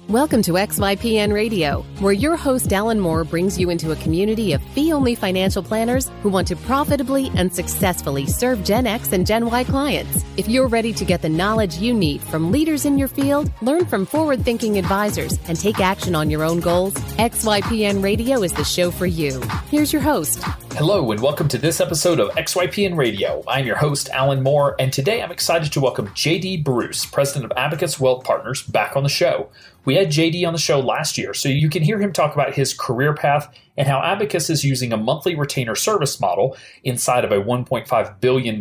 Welcome to XYPN Radio, where your host Alan Moore brings you into a community of fee-only financial planners who want to profitably and successfully serve Gen X and Gen Y clients. If you're ready to get the knowledge you need from leaders in your field, learn from forward-thinking advisors, and take action on your own goals, XYPN Radio is the show for you. Here's your host. Hello, and welcome to this episode of XYPN Radio. I'm your host, Alan Moore, and today I'm excited to welcome JD Bruce, president of Abacus Wealth Partners, back on the show. We had JD on the show last year, so you can hear him talk about his career path and how Abacus is using a monthly retainer service model inside of a $1.5 billion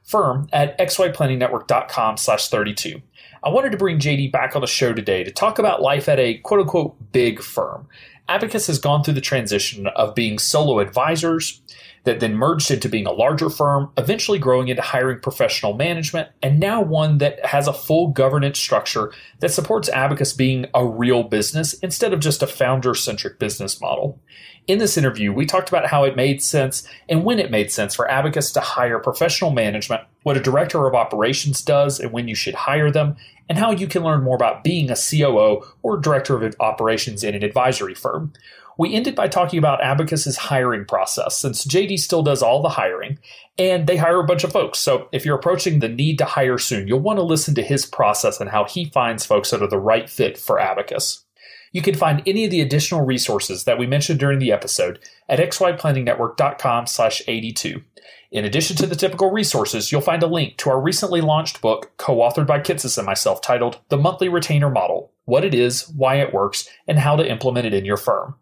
firm at XYPlanningNetwork.com/32. I wanted to bring JD back on the show today to talk about life at a quote-unquote big firm. Abacus has gone through the transition of being solo advisors that then merged into being a larger firm, eventually growing into hiring professional management, and now one that has a full governance structure that supports Abacus being a real business instead of just a founder-centric business model. In this interview, we talked about how it made sense and when it made sense for Abacus to hire professional management, what a director of operations does and when you should hire them, and how you can learn more about being a COO or director of operations in an advisory firm. We ended by talking about Abacus's hiring process, since JD still does all the hiring, and they hire a bunch of folks. So if you're approaching the need to hire soon, you'll want to listen to his process and how he finds folks that are the right fit for Abacus. You can find any of the additional resources that we mentioned during the episode at XYPlanningNetwork.com/82. In addition to the typical resources, you'll find a link to our recently launched book, co-authored by Kitsis and myself, titled The Monthly Retainer Model: What It Is, Why It Works, and How to Implement It in Your Firm.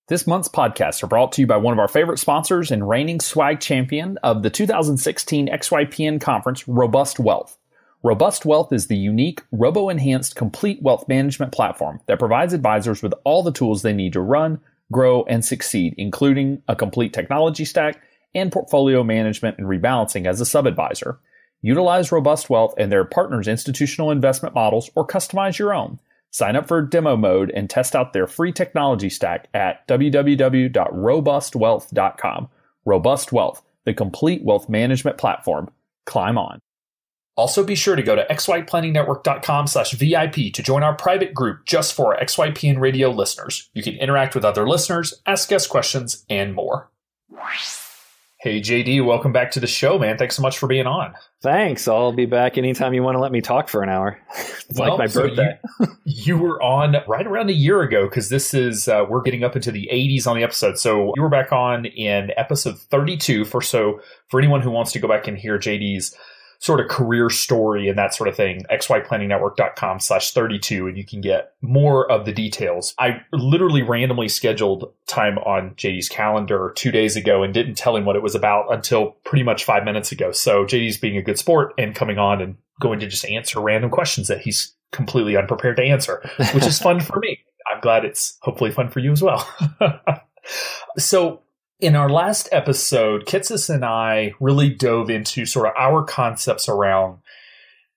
This month's podcasts are brought to you by one of our favorite sponsors and reigning swag champion of the 2016 XYPN conference, Robust Wealth. Robust Wealth is the unique, robo-enhanced, complete wealth management platform that provides advisors with all the tools they need to run, grow, and succeed, including a complete technology stack and portfolio management and rebalancing as a sub-advisor. Utilize Robust Wealth and their partners' institutional investment models or customize your own. Sign up for demo mode and test out their free technology stack at www.robustwealth.com. Robust Wealth, the complete wealth management platform. Climb on. Also, be sure to go to XYPlanningNetwork.com/VIP to join our private group just for our XYPN Radio listeners. You can interact with other listeners, ask us questions, and more. Hey, JD, welcome back to the show, man. Thanks so much for being on. Thanks. I'll be back anytime you want to let me talk for an hour. It's like my birthday. You were on right around a year ago, because this is, we're getting up into the 80s on the episode. So you were back on in episode 32 for anyone who wants to go back and hear JD's sort of career story and that sort of thing, XYPlanningNetwork.com/32, and you can get more of the details. I literally randomly scheduled time on JD's calendar 2 days ago and didn't tell him what it was about until pretty much 5 minutes ago. So JD's being a good sport and coming on and going to just answer random questions that he's completely unprepared to answer, which is fun for me. I'm glad it's hopefully fun for you as well. So, in our last episode, Kitsis and I really dove into sort of our concepts around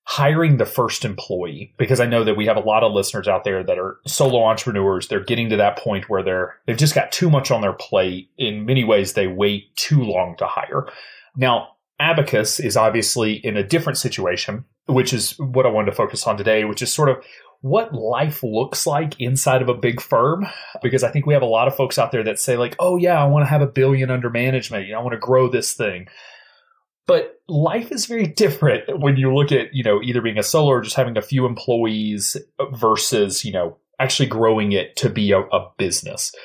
hiring the first employee, because I know that we have a lot of listeners out there that are solo entrepreneurs. They're getting to that point where they've just got too much on their plate. In many ways, they wait too long to hire. Now, Abacus is obviously in a different situation, which is what I wanted to focus on today, which is sort of what life looks like inside of a big firm, because I think we have a lot of folks out there that say like, oh yeah, I want to have $1 billion under management. I want to grow this thing. But life is very different when you look at, either being a solo or just having a few employees versus, actually growing it to be a business.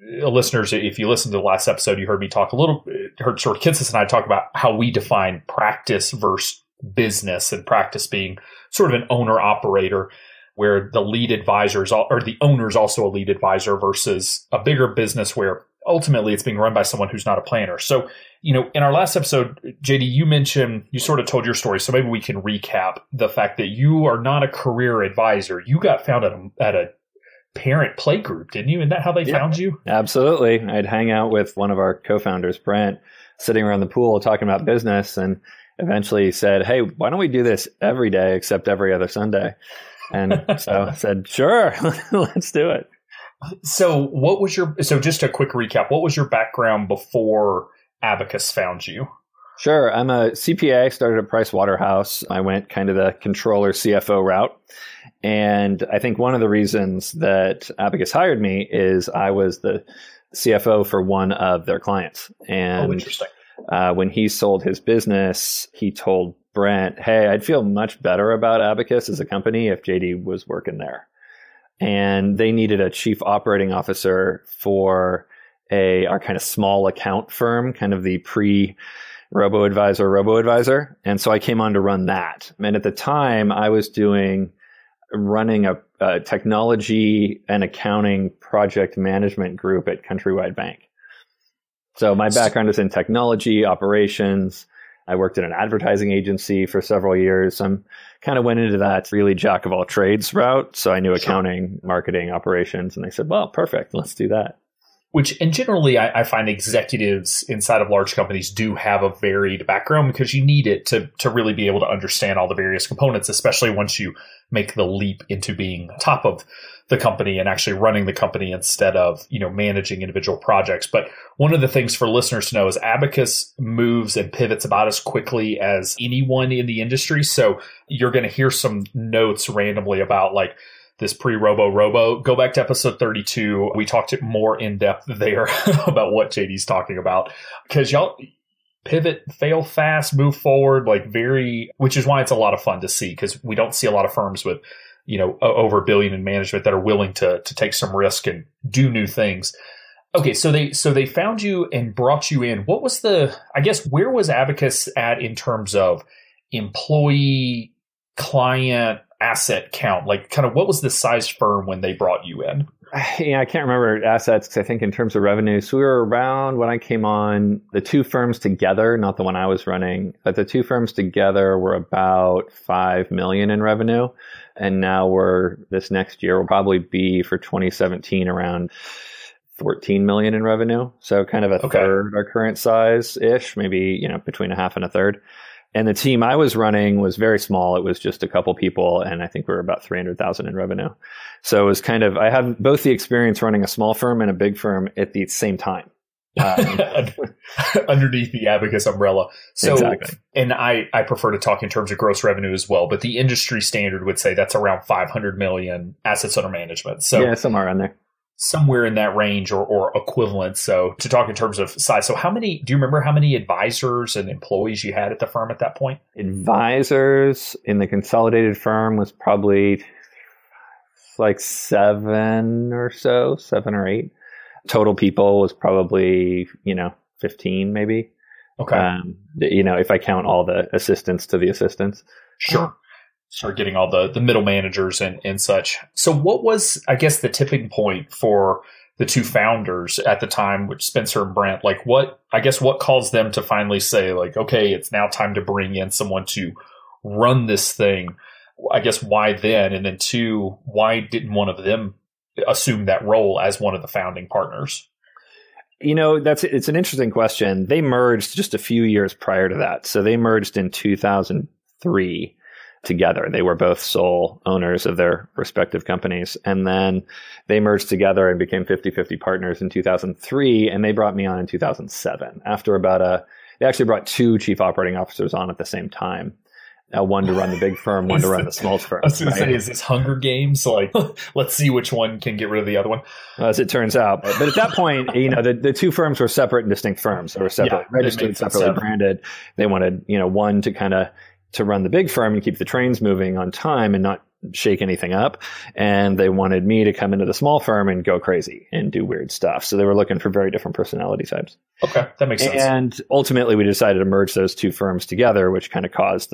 Listeners, if you listened to the last episode, you heard me talk heard sort of Kitsis and I talk about how we define practice versus business, and practice being sort of an owner-operator where the lead advisors or the owner's also a lead advisor, versus a bigger business where ultimately it's being run by someone who's not a planner. So, in our last episode, JD, you sort of told your story. So maybe we can recap the fact that you are not a career advisor. You got found at a parent play group, didn't you? Isn't that how they found you? Absolutely. I'd hang out with one of our co-founders, Brent, sitting around the pool talking about business, and eventually said, hey, why don't we do this every day except every other Sunday? And so I said, sure, let's do it. So just a quick recap, what was your background before Abacus found you? Sure. I'm a CPA, started at Price Waterhouse. I went kind of the controller CFO route. And I think one of the reasons that Abacus hired me is I was the CFO for one of their clients. And interesting. When he sold his business, he told Brent, hey, I'd feel much better about Abacus as a company if JD was working there. And they needed a chief operating officer for our kind of small account firm, kind of the robo-advisor. And so I came on to run that. And at the time, I was running a technology and accounting project management group at Countrywide Bank. So my background is in technology, operations. I worked at an advertising agency for several years. I'm kind of went into that really jack of all trades route. So I knew accounting, marketing, operations, and they said, well, perfect. Let's do that. And generally, I find executives inside of large companies do have a varied background because you need it to really be able to understand all the various components, especially once you make the leap into being top of the company and actually running the company instead of, managing individual projects. But one of the things for listeners to know is Abacus moves and pivots about as quickly as anyone in the industry. So you're going to hear some notes randomly about this pre-robo. Go back to episode 32. We talked it more in depth there about what JD's talking about, because y'all pivot, fail fast, move forward, which is why it's a lot of fun to see, because we don't see a lot of firms with, over $1 billion in management that are willing to take some risk and do new things. Okay. So they found you and brought you in. What was where was Abacus at in terms of employee, client, asset count? What was the size firm when they brought you in? I can't remember assets because I think in terms of revenue, so we were around when I came on, the two firms together, not the one I was running, but the two firms together were about 5 million in revenue. And now this next year will probably be for 2017 around 14 million in revenue. So kind of a third our current size ish, maybe, between a half and a third. And the team I was running was very small. It was just a couple people, and I think we were about 300,000 in revenue. So it was I have both the experience running a small firm and a big firm at the same time. Underneath the Abacus umbrella. So, exactly. And I prefer to talk in terms of gross revenue as well, but the industry standard would say that's around 500 million assets under management. So yeah, somewhere around there. Somewhere in that range or equivalent. So to talk in terms of size, do you remember how many advisors and employees you had at the firm at that point? Advisors in the consolidated firm was probably 7 or 8. Total people was probably, 15 maybe. Okay. If I count all the assistants to the assistants. Sure. Start getting all the middle managers and such. So what was, the tipping point for the two founders at the time, which Spencer and Brent, what caused them to finally say okay, it's now time to bring in someone to run this thing? Why then? And then two, why didn't one of them assume that role as one of the founding partners? It's an interesting question. They merged just a few years prior to that. So they merged in 2003. Together. They were both sole owners of their respective companies. And then they merged together and became 50-50 partners in 2003. And they brought me on in 2007 after they actually brought 2 chief operating officers on at the same time. One to run the big firm, one to run the small firm. I was going to say, is this Hunger Games? Let's see which one can get rid of the other one. As it turns out. But at that point, the two firms were separate and distinct firms. They were separately registered, separately branded. They wanted, one to run the big firm and keep the trains moving on time and not shake anything up. And they wanted me to come into the small firm and go crazy and do weird stuff. So they were looking for very different personality types. Okay, that makes sense. And ultimately we decided to merge those two firms together, which kind of caused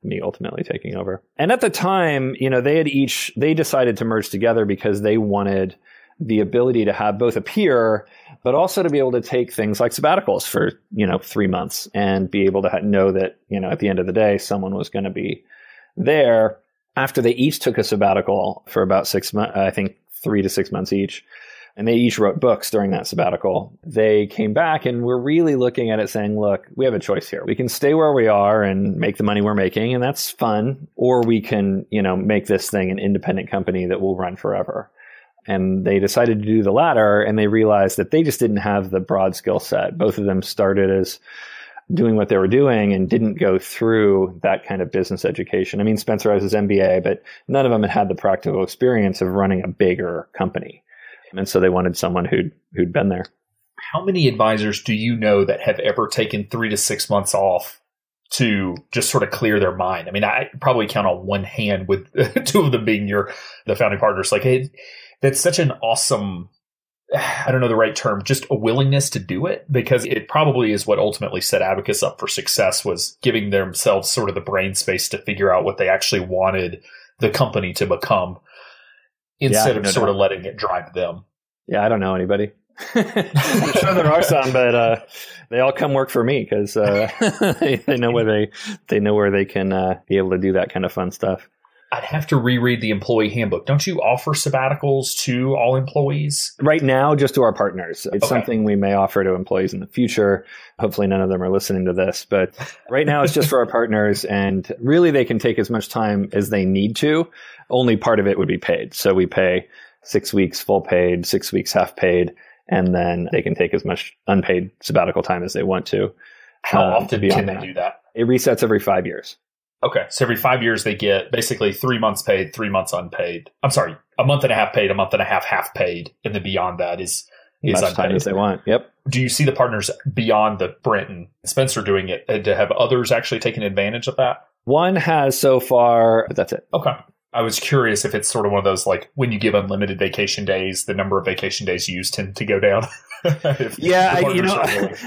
me ultimately taking over. And at the time, they decided to merge together because they wanted the ability to have both a peer, but also to be able to take things like sabbaticals for, 3 months and be able to know that, at the end of the day, someone was going to be there. After they each took a sabbatical for about 6 months, I think 3 to 6 months each, and they each wrote books during that sabbatical, they came back and were really looking at it saying, look, we have a choice here. We can stay where we are and make the money we're making, and that's fun, or we can, make this thing an independent company that will run forever. And they decided to do the latter, and they realized that they just didn't have the broad skill set. Both of them started as doing what they were doing and didn't go through that kind of business education. I mean, Spencer has his MBA, but none of them had had the practical experience of running a bigger company. And so they wanted someone who'd been there. How many advisors do you know that have ever taken 3 to 6 months off to just sort of clear their mind? I mean, I probably count on one hand, with 2 of them being the founding partners. Like, hey, that's such an awesome, I don't know the right term, just a willingness to do it, because it probably is what ultimately set Abacus up for success, was giving themselves sort of the brain space to figure out what they actually wanted the company to become, instead of sort of letting it drive them. Yeah, I don't know anybody. I'm sure there are some, but they all come work for me because they know where they can be able to do that kind of fun stuff. I'd have to reread the employee handbook. Don't you offer sabbaticals to all employees? Right now, just to our partners. It's something we may offer to employees in the future. Hopefully none of them are listening to this, but right now it's just for our partners, and really they can take as much time as they need to. Only part of it would be paid. So we pay 6 weeks full paid, 6 weeks half paid, and then they can take as much unpaid sabbatical time as they want to. How often can they do that? It resets every 5 years. Okay. So every 5 years, they get basically 3 months paid, 3 months unpaid. I'm sorry, a month and a half paid, a month and a half paid. And then beyond that is much unpaid. Time as they want. Yep. Do you see the partners beyond the Brent and Spencer doing it, to have others actually taken advantage of that? One has so far, but that's it. Okay. I was curious if it's sort of one of those, like, when you give unlimited vacation days, the number of vacation days used tend to go down.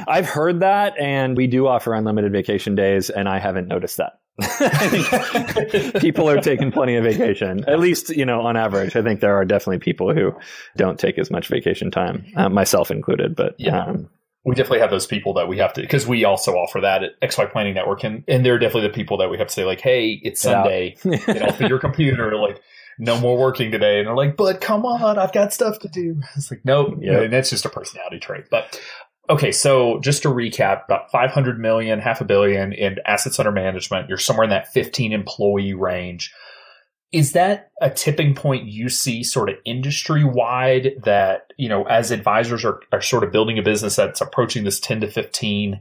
I've heard that, and we do offer unlimited vacation days, and I haven't noticed that. I think people are taking plenty of vacation, at least, on average. I think there are definitely people who don't take as much vacation time, myself included. But we definitely have those people that we have to, because we also offer that at XY Planning Network. And they're definitely the people that we have to say, like, hey, it's Sunday, get off of your computer, like, no more working today. And they're like, but come on, I've got stuff to do. It's like, nope. Yep. And that's just a personality trait. But okay, so just to recap, about 500 million, $500 million in assets under management. You're somewhere in that 15 employee range. Is that a tipping point you see sort of industry wide, that, as advisors are sort of building a business that's approaching this 10 to 15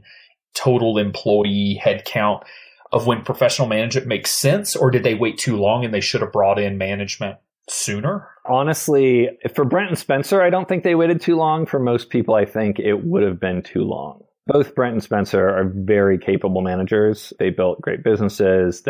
total employee headcount, of when professional management makes sense? Or did they wait too long and they should have brought in management sooner? Honestly, for Brent and Spencer, I don't think they waited too long. For most people, I think it would have been too long. Both Brent and Spencer are very capable managers. They built great businesses.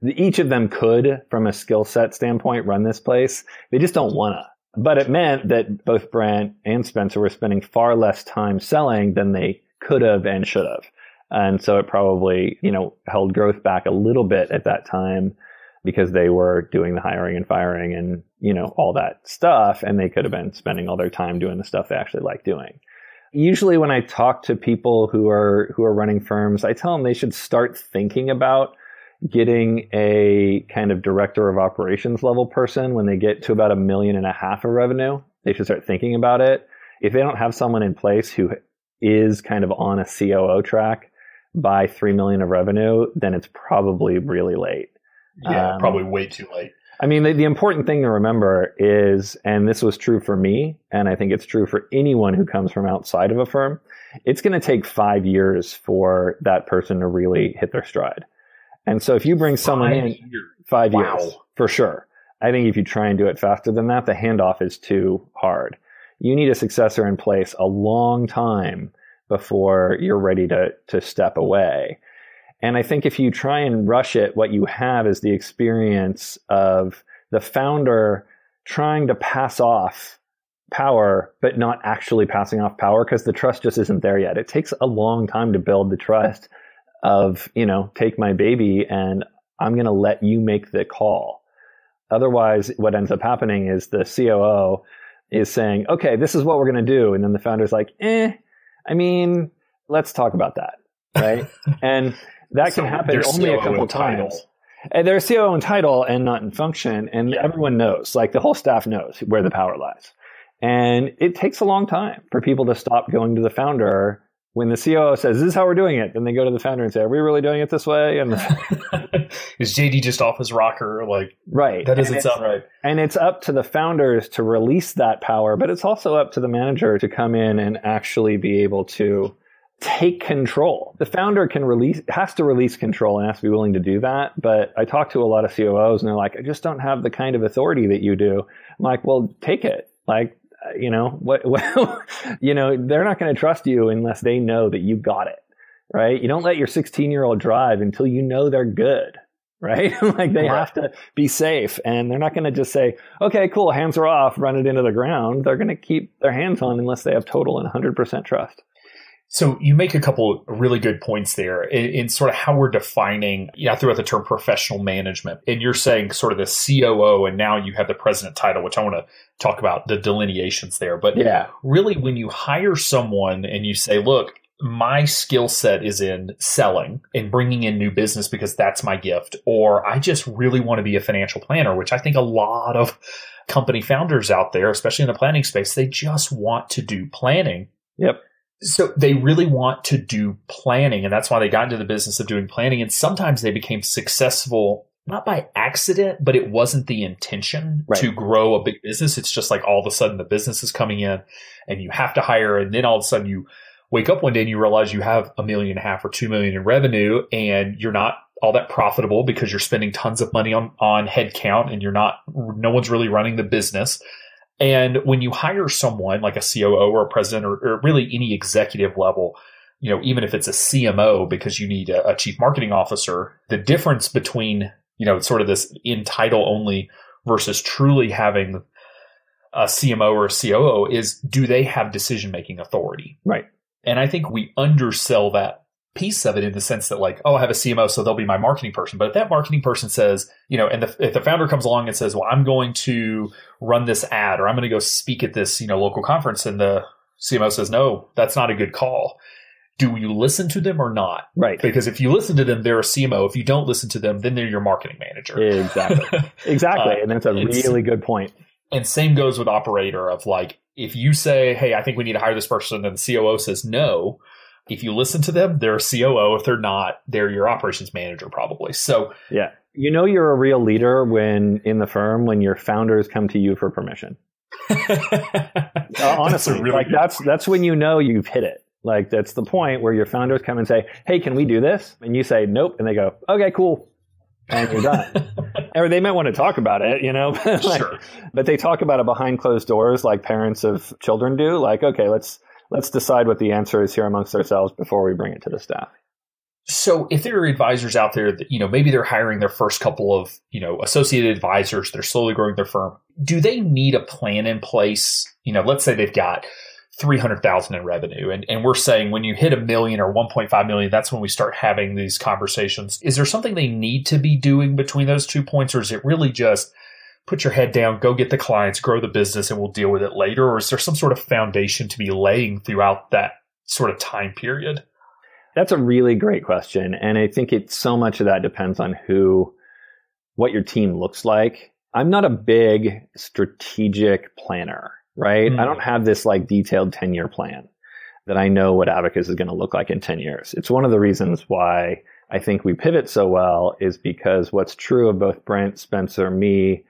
Each of them could, from a skill set standpoint, run this place. They just don't want to. But it meant that both Brent and Spencer were spending far less time selling than they could have and should have. And so it probably, held growth back a little bit at that time, because they were doing the hiring and firing and, all that stuff. And they could have been spending all their time doing the stuff they actually like doing. Usually when I talk to people who are running firms, I tell them they should start thinking about getting a kind of director of operations level person when they get to about $1.5 million of revenue. They should start thinking about it. If they don't have someone in place who is kind of on a COO track by $3 million of revenue, then it's probably really late. Yeah, probably way too late. I mean, the important thing to remember is, and this was true for me, and I think it's true for anyone who comes from outside of a firm, it's going to take 5 years for that person to really hit their stride. And so if you bring someone in 5 years, for sure. I think if you try and do it faster than that, the handoff is too hard. You need a successor in place a long time before you're ready to step away. And I think if you try and rush it, what you have is the experience of the founder trying to pass off power, but not actually passing off power, because the trust just isn't there yet. It takes a long time to build the trust of, take my baby and I'm going to let you make the call. Otherwise, what ends up happening is the COO is saying, okay, this is what we're going to do. And then the founder's like, let's talk about that. Right. And that can happen only a couple times. And they're COO in title and not in function. And everyone knows, like the whole staff knows where the power lies. And it takes a long time for people to stop going to the founder. When the COO says, this is how we're doing it, then they go to the founder and say, are we really doing it this way? And is JD just off his rocker? Like, right. That doesn't sound right. And it's up to the founders to release that power, but it's also up to the manager to come in and actually be able to take control. The founder has to release control and has to be willing to do that. But I talk to a lot of COOs and they're like, I just don't have the kind of authority that you do. I'm like, well, take it. Like, they're not going to trust you unless they know that you got it, right? You don't let your 16-year-old drive until you know they're good, right? Like they have to be safe, and they're not going to just say, okay, cool, hands are off, run it into the ground. They're going to keep their hands on unless they have total and 100% trust. So you make a couple really good points there in sort of how we're defining, I threw out the term professional management, and you're saying sort of the COO, and now you have the president title, which I want to talk about the delineations there. But really, when you hire someone and you say, look, my skill set is in selling and bringing in new business because that's my gift, or I just really want to be a financial planner, which I think a lot of company founders out there, especially in the planning space, they just want to do planning. Yep. So they really want to do planning, and that's why they got into the business of doing planning. And sometimes they became successful, not by accident, but it wasn't the intention to grow a big business. It's just like all of a sudden the business is coming in and you have to hire. And then all of a sudden you wake up one day and you realize you have $1.5 million or $2 million in revenue, and you're not all that profitable because you're spending tons of money on headcount, and no one's really running the business. And when you hire someone like a COO or a president or really any executive level, even if it's a CMO because you need a chief marketing officer, the difference between, sort of this in title only versus truly having a CMO or a COO is, do they have decision-making authority? Right. And I think we undersell that piece of it in the sense that like, oh, I have a CMO, so they'll be my marketing person. But if that marketing person says, if the founder comes along and says, well, I'm going to run this ad, or I'm going to go speak at this, local conference, and the CMO says, no, that's not a good call. Do you listen to them or not? Right. Because if you listen to them, they're a CMO. If you don't listen to them, then they're your marketing manager. Exactly. And that's a really good point. And same goes with operator of like, if you say, hey, I think we need to hire this person, and the COO says no, if you listen to them, they're a COO. If they're not, they're your operations manager probably. So yeah, you're a real leader when in the firm, when your founders come to you for permission. Honestly, really like that's when you've hit it. Like that's the point where your founders come and say, hey, can we do this? And you say, nope. And they go, okay, cool. And you're done. Or they might want to talk about it, Sure. But they talk about it behind closed doors like parents of children do. Like, okay, let's decide what the answer is here amongst ourselves before we bring it to the staff. So if there are advisors out there that, maybe they're hiring their first couple of, associated advisors, they're slowly growing their firm. Do they need a plan in place? Let's say they've got $300,000 in revenue. And we're saying when you hit $1 million or $1.5 million, that's when we start having these conversations. Is there something they need to be doing between those 2 points? Or is it really just put your head down, go get the clients, grow the business, and we'll deal with it later? Or is there some sort of foundation to be laying throughout that sort of time period? That's a really great question. And I think so much of that depends on what your team looks like. I'm not a big strategic planner, right? I don't have this like detailed 10-year plan that I know what Abacus is going to look like in 10 years. It's one of the reasons why I think we pivot so well is because what's true of both Brent, Spencer, me,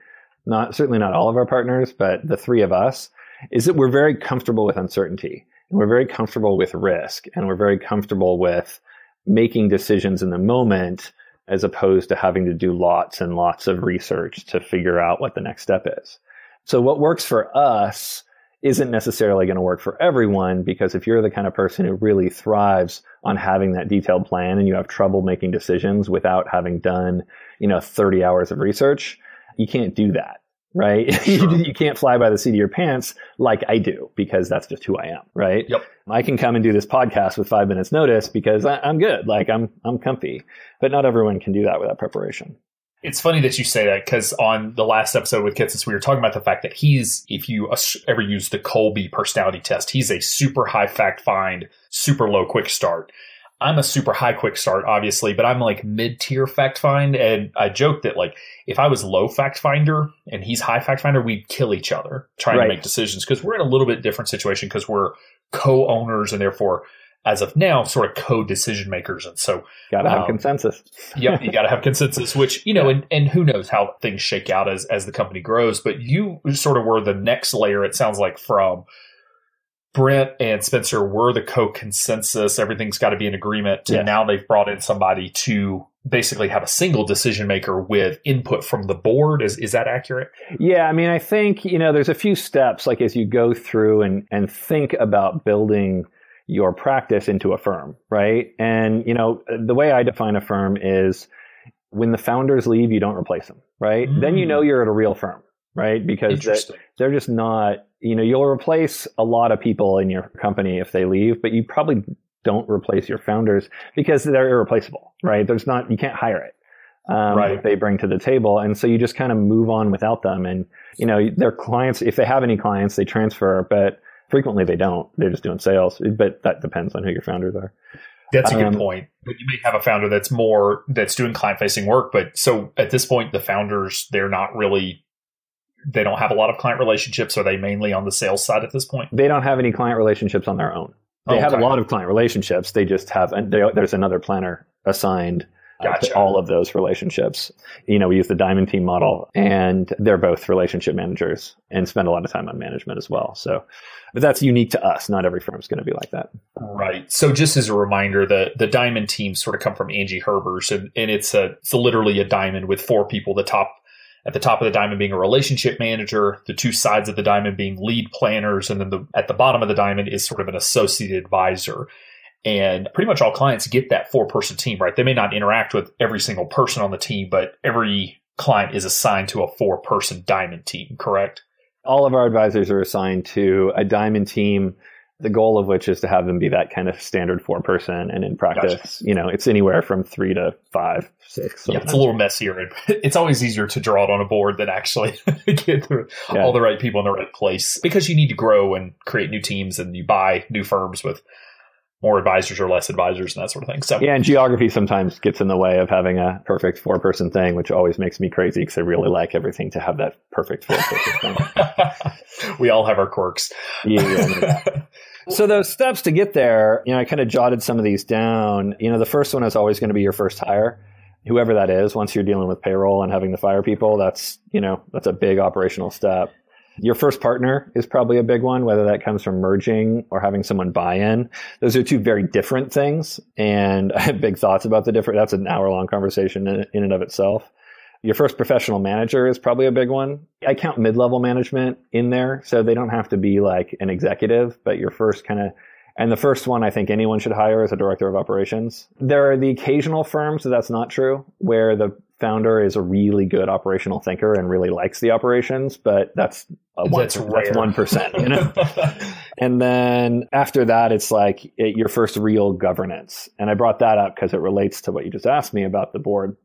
certainly not all of our partners, but the three of us, is that we're very comfortable with uncertainty, and we're very comfortable with risk, and we're very comfortable with making decisions in the moment as opposed to having to do lots and lots of research to figure out what the next step is. So what works for us isn't necessarily going to work for everyone, because if you're the kind of person who really thrives on having that detailed plan and you have trouble making decisions without having done, 30 hours of research, you can't do that, right? Sure. You can't fly by the seat of your pants like I do, because that's just who I am, right? Yep. I can come and do this podcast with 5 minutes notice because I'm good. Like I'm comfy, but not everyone can do that without preparation. It's funny that you say that, because on the last episode with Kitsis, we were talking about the fact that if you ever use the Colby personality test, he's a super high fact find, super low quick start. I'm a super high quick start, obviously, but I'm like mid-tier fact find. And I joke that like if I was low fact finder and he's high fact finder, we'd kill each other trying to make decisions, because we're in a little bit different situation because we're co-owners and therefore, as of now, sort of co-decision makers. And so gotta have consensus. Yep, you gotta have consensus, which, and who knows how things shake out as the company grows. But you sort of were the next layer, it sounds like, from Brent and Spencer were the co-consensus. Everything's got to be in agreement. And now they've brought in somebody to basically have a single decision maker with input from the board. Is that accurate? Yeah. I mean, I think, there's a few steps, like as you go through and think about building your practice into a firm, right? And, the way I define a firm is when the founders leave, you don't replace them, right? Then you're at a real firm, right? Because they're just not, you'll replace a lot of people in your company if they leave, but you probably don't replace your founders because they're irreplaceable, right? You can't hire it. What they bring to the table. And so you just kind of move on without them. And, their clients, if they have any clients, they transfer, but frequently they don't. They're just doing sales, but that depends on who your founders are. That's a good point. But you may have a founder that's doing client-facing work. But so at this point, the founders, they don't have a lot of client relationships. Are they mainly on the sales side at this point? They don't have any client relationships on their own. They have a lot of client relationships. They just have, there's another planner assigned to all of those relationships. We use the diamond team model, and they're both relationship managers and spend a lot of time on management as well. So, but that's unique to us. Not every firm's going to be like that. Right. So just as a reminder, the diamond teams sort of come from Angie Herbers, and it's literally a diamond with four people. At the top of the diamond being a relationship manager, the two sides of the diamond being lead planners, and then at the bottom of the diamond is sort of an associate advisor. And pretty much all clients get that 4-person team, right? They may not interact with every single person on the team, but every client is assigned to a 4-person diamond team, correct? All of our advisors are assigned to a diamond team, the goal of which is to have them be that kind of standard 4-person. And in practice, it's anywhere from 3 to 5, 6. Sometimes. Yeah, it's a little messier. It's always easier to draw it on a board than actually get all the right people in the right place, because you need to grow and create new teams, and you buy new firms with more advisors or less advisors and that sort of thing. So and geography sometimes gets in the way of having a perfect 4-person thing, which always makes me crazy because I really like everything to have that perfect 4-person thing. We all have our quirks. Yeah. So those steps to get there, I kind of jotted some of these down. The first one is always going to be your first hire, whoever that is. Once you're dealing with payroll and having to fire people, that's a big operational step. Your first partner is probably a big one, whether that comes from merging or having someone buy in. Those are two very different things. And I have big thoughts about that's an hour-long conversation in and of itself. Your first professional manager is probably a big one. I count mid-level management in there, so they don't have to be like an executive, but your first and the first one I think anyone should hire is a director of operations. There are the occasional firms that's not true, where the founder is a really good operational thinker and really likes the operations, but that's 1%, And then after that, it's like your first real governance. And I brought that up because it relates to what you just asked me about the board,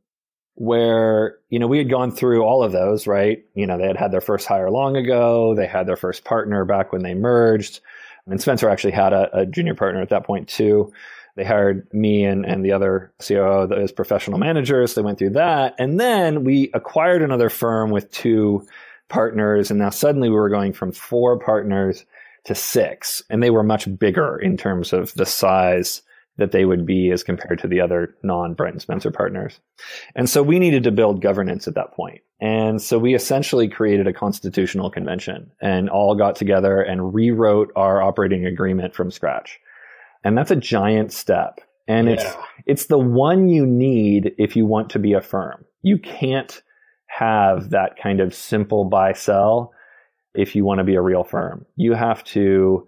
where, we had gone through all of those, right? They had their first hire long ago. They had their first partner back when they merged. And Spencer actually had a junior partner at that point too. They hired me and the other COO as professional managers. They went through that. And then we acquired another firm with 2 partners. And now suddenly we were going from 4 partners to 6. And they were much bigger in terms of the size that they would be as compared to the other non-Brent and Spencer partners. And so we needed to build governance at that point. And so we essentially created a constitutional convention and all got together and rewrote our operating agreement from scratch. And that's a giant step. And it's the one you need if you want to be a firm. You can't have that kind of simple buy-sell if you want to be a real firm. You have to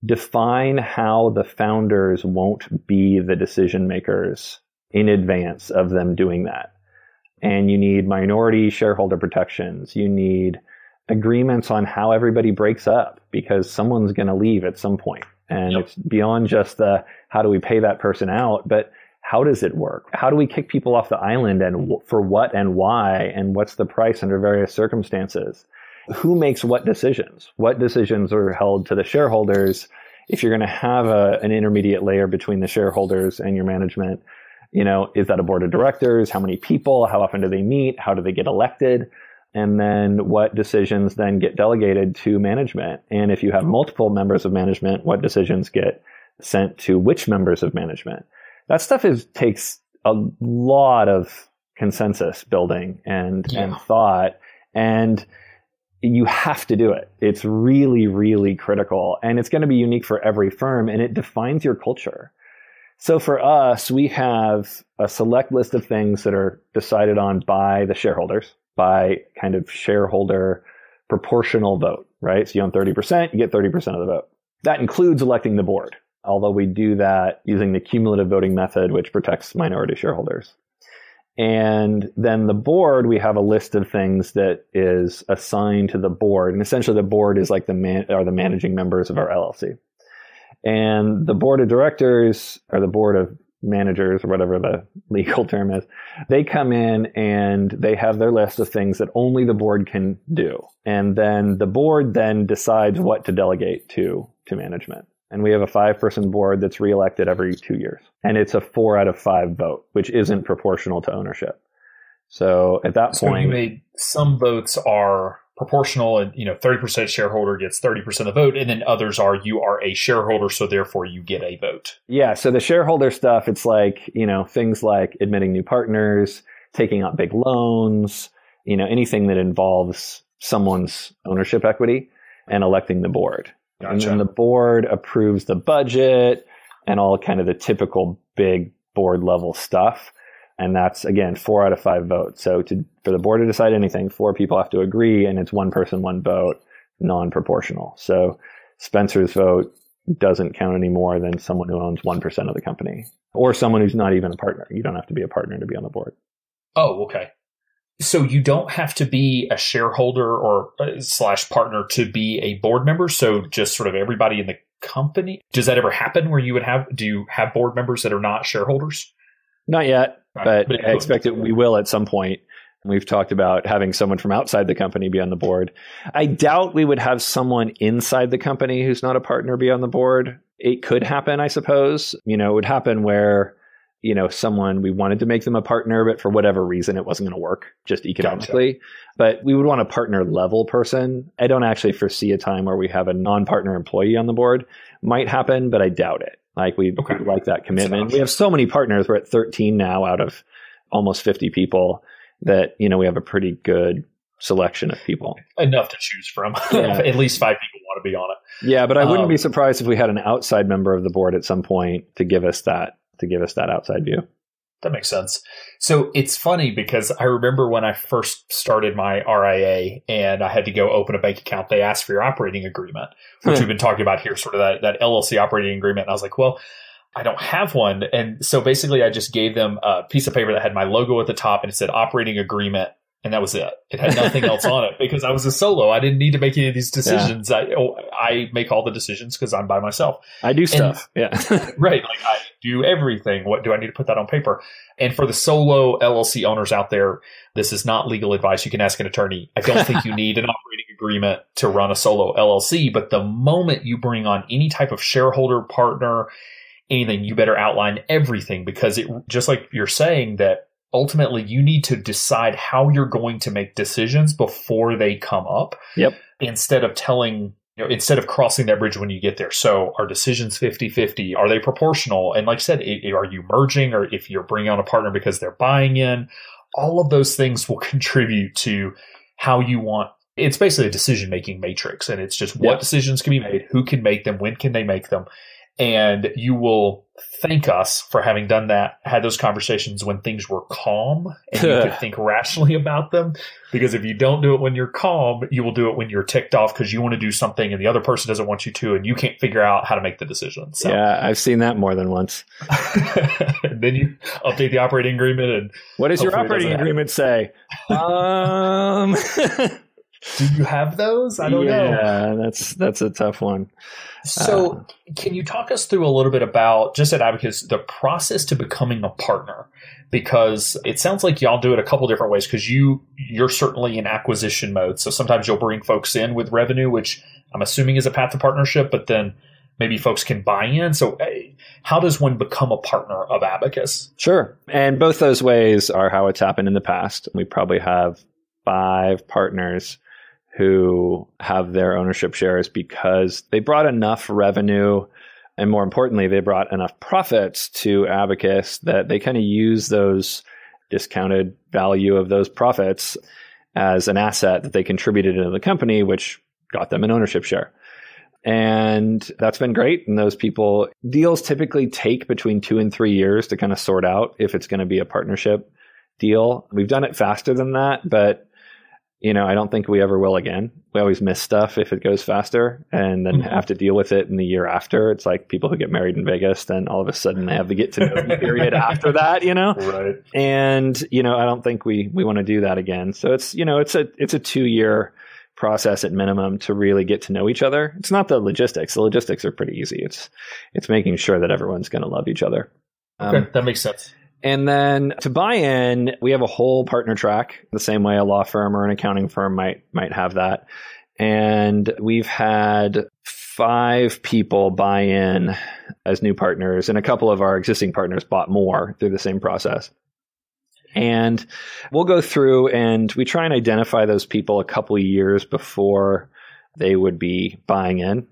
define how the founders won't be the decision makers in advance of them doing that. And you need minority shareholder protections. You need agreements on how everybody breaks up, because someone's going to leave at some point. And it's beyond just how do we pay that person out, but how does it work? How do we kick people off the island, and for what and why, and what's the price under various circumstances? Who makes what decisions? What decisions are held to the shareholders? If you're going to have an intermediate layer between the shareholders and your management, is that a board of directors? How many people? How often do they meet? How do they get elected? And then what decisions then get delegated to management? And if you have multiple members of management, what decisions get sent to which members of management? That stuff takes a lot of consensus building and thought. And, you have to do it. It's really, really critical. And it's going to be unique for every firm, and it defines your culture. So for us, we have a select list of things that are decided on by the shareholders, by kind of shareholder proportional vote, right? So you own 30%, you get 30% of the vote. That includes electing the board, although we do that using the cumulative voting method, which protects minority shareholders. And then the board, we have a list of things that is assigned to the board. And essentially the board is like the managing members of our LLC. And the board of directors, or the board of managers, or whatever the legal term is, they come in and they have their list of things that only the board can do. And then the board then decides what to delegate to management. And we have a 5-person board that's reelected every 2 years. And it's a 4 out of 5 vote, which isn't proportional to ownership. So at that point, you made some votes are proportional, and 30% shareholder gets 30% of the vote, and then others are you are a shareholder, so therefore you get a vote. Yeah. So the shareholder stuff, it's like, things like admitting new partners, taking out big loans, anything that involves someone's ownership equity, and electing the board. Gotcha. And then the board approves the budget and all kind of the typical big board level stuff. And that's, again, 4 out of 5 votes. So for the board to decide anything, 4 people have to agree, and it's 1 person, 1 vote, non-proportional. So Spencer's vote doesn't count any more than someone who owns 1% of the company, or someone who's not even a partner. You don't have to be a partner to be on the board. Oh, okay. So you don't have to be a shareholder or / partner to be a board member. So just sort of everybody in the company. Does that ever happen where do you have board members that are not shareholders? Not yet, but I expect we will at some point. We've talked about having someone from outside the company be on the board. I doubt we would have someone inside the company who's not a partner be on the board. It could happen, I suppose. It would happen where someone, we wanted to make them a partner, but for whatever reason, it wasn't going to work just economically. Gotcha. But we would want a partner level person. I don't actually foresee a time where we have a non-partner employee on the board. Might happen, but I doubt it. We like that commitment. We have so many partners. We're at 13 now out of almost 50 people that, we have a pretty good selection of people. Enough to choose from. Yeah. At least 5 people want to be on it. Yeah, but I wouldn't be surprised if we had an outside member of the board at some point to give us that outside view. That makes sense. So it's funny because I remember when I first started my RIA and I had to go open a bank account, they asked for your operating agreement, which we've been talking about here, sort of that LLC operating agreement. And I was like, well, I don't have one. And so basically I just gave them a piece of paper that had my logo at the top and it said operating agreement. And that was it. It had nothing else on it because I was a solo. I didn't need to make any of these decisions. Yeah. I make all the decisions because I'm by myself. I do stuff. Yeah. Right. I do everything. What do I need to put that on paper? And for the solo LLC owners out there, this is not legal advice. You can ask an attorney. I don't think you need an operating agreement to run a solo LLC. But the moment you bring on any type of shareholder, partner, anything, you better outline everything because just like you're saying that, ultimately, you need to decide how you're going to make decisions before they come up. Yep. Instead of crossing that bridge when you get there. So are decisions 50-50? Are they proportional? And like I said, are you merging, or if you're bringing on a partner because they're buying in? All of those things will contribute to how you want. It's basically a decision-making matrix. And it's just what decisions can be made, who can make them, when can they make them. And you will thank us for having done that, had those conversations when things were calm and you could think rationally about them. Because if you don't do it when you're calm, you will do it when you're ticked off because you want to do something and the other person doesn't want you to, and you can't figure out how to make the decision. So. Yeah, I've seen that more than once. And then you update the operating agreement. And what does your operating agreement say? Do you have those? I don't know. Yeah, that's a tough one. So can you talk us through a little bit about, just at Abacus, the process to becoming a partner? Because it sounds like y'all do it a couple different ways because you're certainly in acquisition mode. So sometimes you'll bring folks in with revenue, which I'm assuming is a path to partnership, but then maybe folks can buy in. So how does one become a partner of Abacus? Sure. And both those ways are how it's happened in the past. We probably have 5 partners who have their ownership shares because they brought enough revenue, and more importantly, they brought enough profits to Abacus that they kind of use those discounted value of those profits as an asset that they contributed into the company, which got them an ownership share. And that's been great. And those people, deals typically take between 2 and 3 years to kind of sort out if it's going to be a partnership deal. We've done it faster than that, but I don't think we ever will again. We always miss stuff if it goes faster and then have to deal with it in the year after. It's like people who get married in Vegas, then all of a sudden they have the get to know you period after that, Right. And, I don't think we want to do that again. So it's a 2-year process at minimum to really get to know each other. It's not the logistics. The logistics are pretty easy. It's making sure that everyone's going to love each other. Okay, that makes sense. And then to buy in, we have a whole partner track, the same way a law firm or an accounting firm might have that. And we've had 5 people buy in as new partners, and a couple of our existing partners bought more through the same process. And we'll go through and we try and identify those people a couple of years before they would be buying in.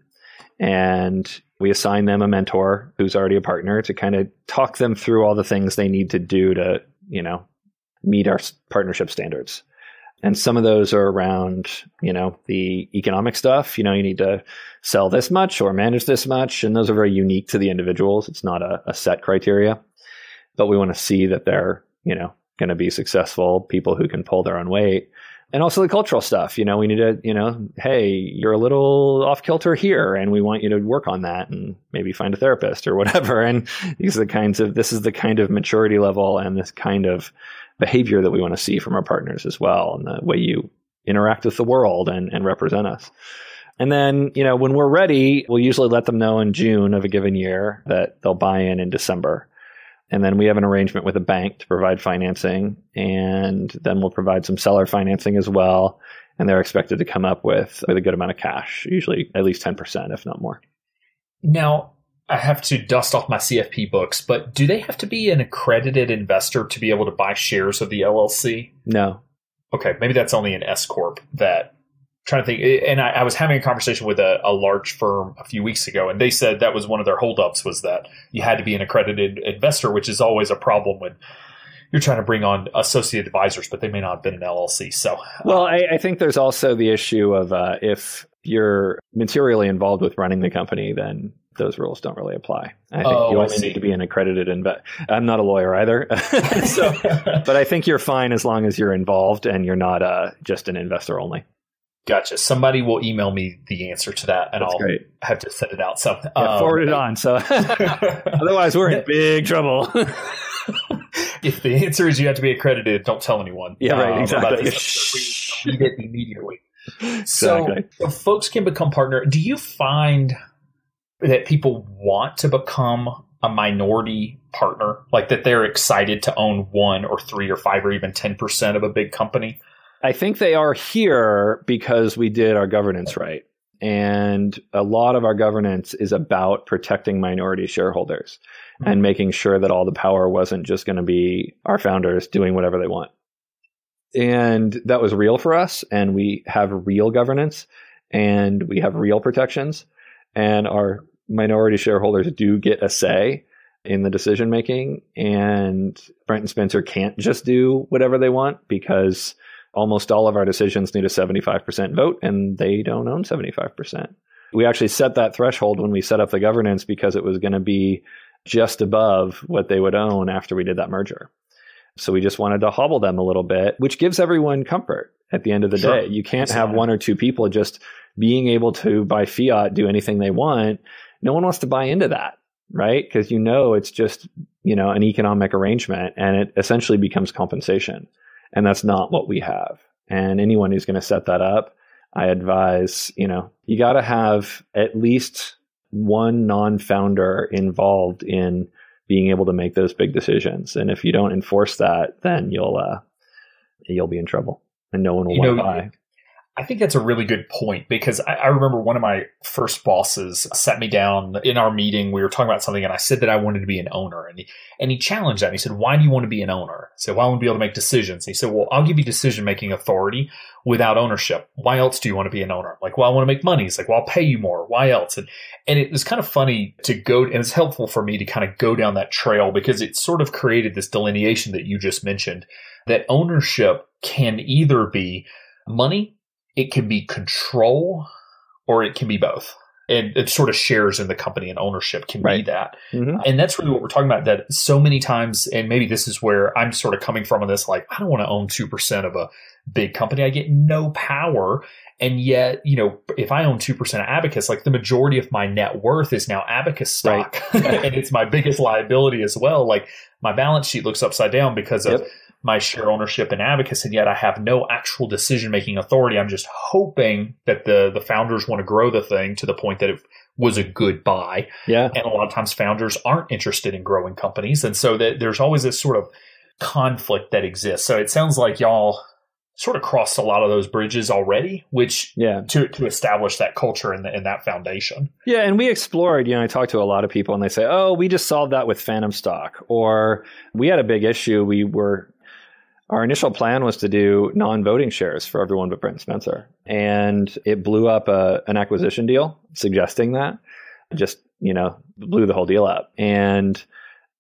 And we assign them a mentor who's already a partner to kind of talk them through all the things they need to do to, meet our partnership standards. And some of those are around, the economic stuff. You need to sell this much or manage this much. And those are very unique to the individuals. It's not a set criteria. But we want to see that they're, going to be successful people who can pull their own weight. And also the cultural stuff, we need to, hey, you're a little off kilter here and we want you to work on that and maybe find a therapist or whatever. And this is the kind of maturity level and this kind of behavior that we want to see from our partners as well. And the way you interact with the world and represent us. And then, when we're ready, we'll usually let them know in June of a given year that they'll buy in December. And then we have an arrangement with a bank to provide financing, and then we'll provide some seller financing as well. And they're expected to come up with a good amount of cash, usually at least 10%, if not more. Now, I have to dust off my CFP books, but do they have to be an accredited investor to be able to buy shares of the LLC? No. Okay, maybe that's only an S Corp that... Trying to think, and I was having a conversation with a large firm a few weeks ago, and they said that was one of their holdups was that you had to be an accredited investor, which is always a problem when you're trying to bring on associate advisors, but they may not have been an LLC. So, well, I think there's also the issue of if you're materially involved with running the company, then those rules don't really apply. I think you only need to be an accredited investor. I'm not a lawyer either, but I think you're fine as long as you're involved and you're not just an investor only. Gotcha. Somebody will email me the answer to that, and That's I'll great. have to send it out. So forward it on. So otherwise, we're in big trouble. If the answer is you have to be accredited, don't tell anyone. Yeah, right. Exactly. About this we read it immediately. Exactly. So folks can become partner. Do you find that people want to become a minority partner, like that they're excited to own 1 or 3 or 5 or even 10% of a big company? I think they are here because we did our governance right. And a lot of our governance is about protecting minority shareholders and making sure that all the power wasn't just going to be our founders doing whatever they want. And that was real for us. And we have real governance and we have real protections. And our minority shareholders do get a say in the decision making. And Brent and Spencer can't just do whatever they want because almost all of our decisions need a 75% vote, and they don't own 75%. We actually set that threshold when we set up the governance because it was going to be just above what they would own after we did that merger. So we just wanted to hobble them a little bit, which gives everyone comfort at the end of the day. You can't have 1 or 2 people just being able to, by fiat, do anything they want. No one wants to buy into that, right? Because it's just, an economic arrangement, and it essentially becomes compensation. And that's not what we have. And anyone who's going to set that up, I advise, you got to have at least one non-founder involved in being able to make those big decisions. And if you don't enforce that, then you'll be in trouble and no one will want to buy. I think that's a really good point because I remember one of my first bosses sat me down in our meeting. We were talking about something and I said that I wanted to be an owner. And he challenged that. And he said, why do you want to be an owner? I said, well, I want to be able to make decisions. And he said, well, I'll give you decision-making authority without ownership. Why else do you want to be an owner? I'm like, well, I want to make money. He's like, well, I'll pay you more. Why else? And it was kind of funny to go, and it's helpful for me to kind of go down that trail because it sort of created this delineation that you just mentioned, that ownership can either be money, it can be control, or it can be both. And it sort of shares in the company, and ownership can be that. Mm-hmm. And that's really what we're talking about, that so many times, and maybe this is where I'm sort of coming from on this, like, I don't want to own 2% of a big company. I get no power. And yet, if I own 2% of Abacus, like the majority of my net worth is now Abacus stock. Right. And it's my biggest liability as well. Like my balance sheet looks upside down because of my share ownership in Abacus, and yet I have no actual decision-making authority. I'm just hoping that the founders want to grow the thing to the point that it was a good buy. Yeah. And a lot of times founders aren't interested in growing companies. And so that there's always this sort of conflict that exists. So it sounds like y'all sort of crossed a lot of those bridges already, which to establish that culture and that foundation. Yeah. And we explored, I talked to a lot of people and they say, oh, we just solved that with phantom stock, or we had a big issue. Our initial plan was to do non-voting shares for everyone but Brent and Spencer. And it blew up an acquisition deal suggesting that. Just, blew the whole deal up. And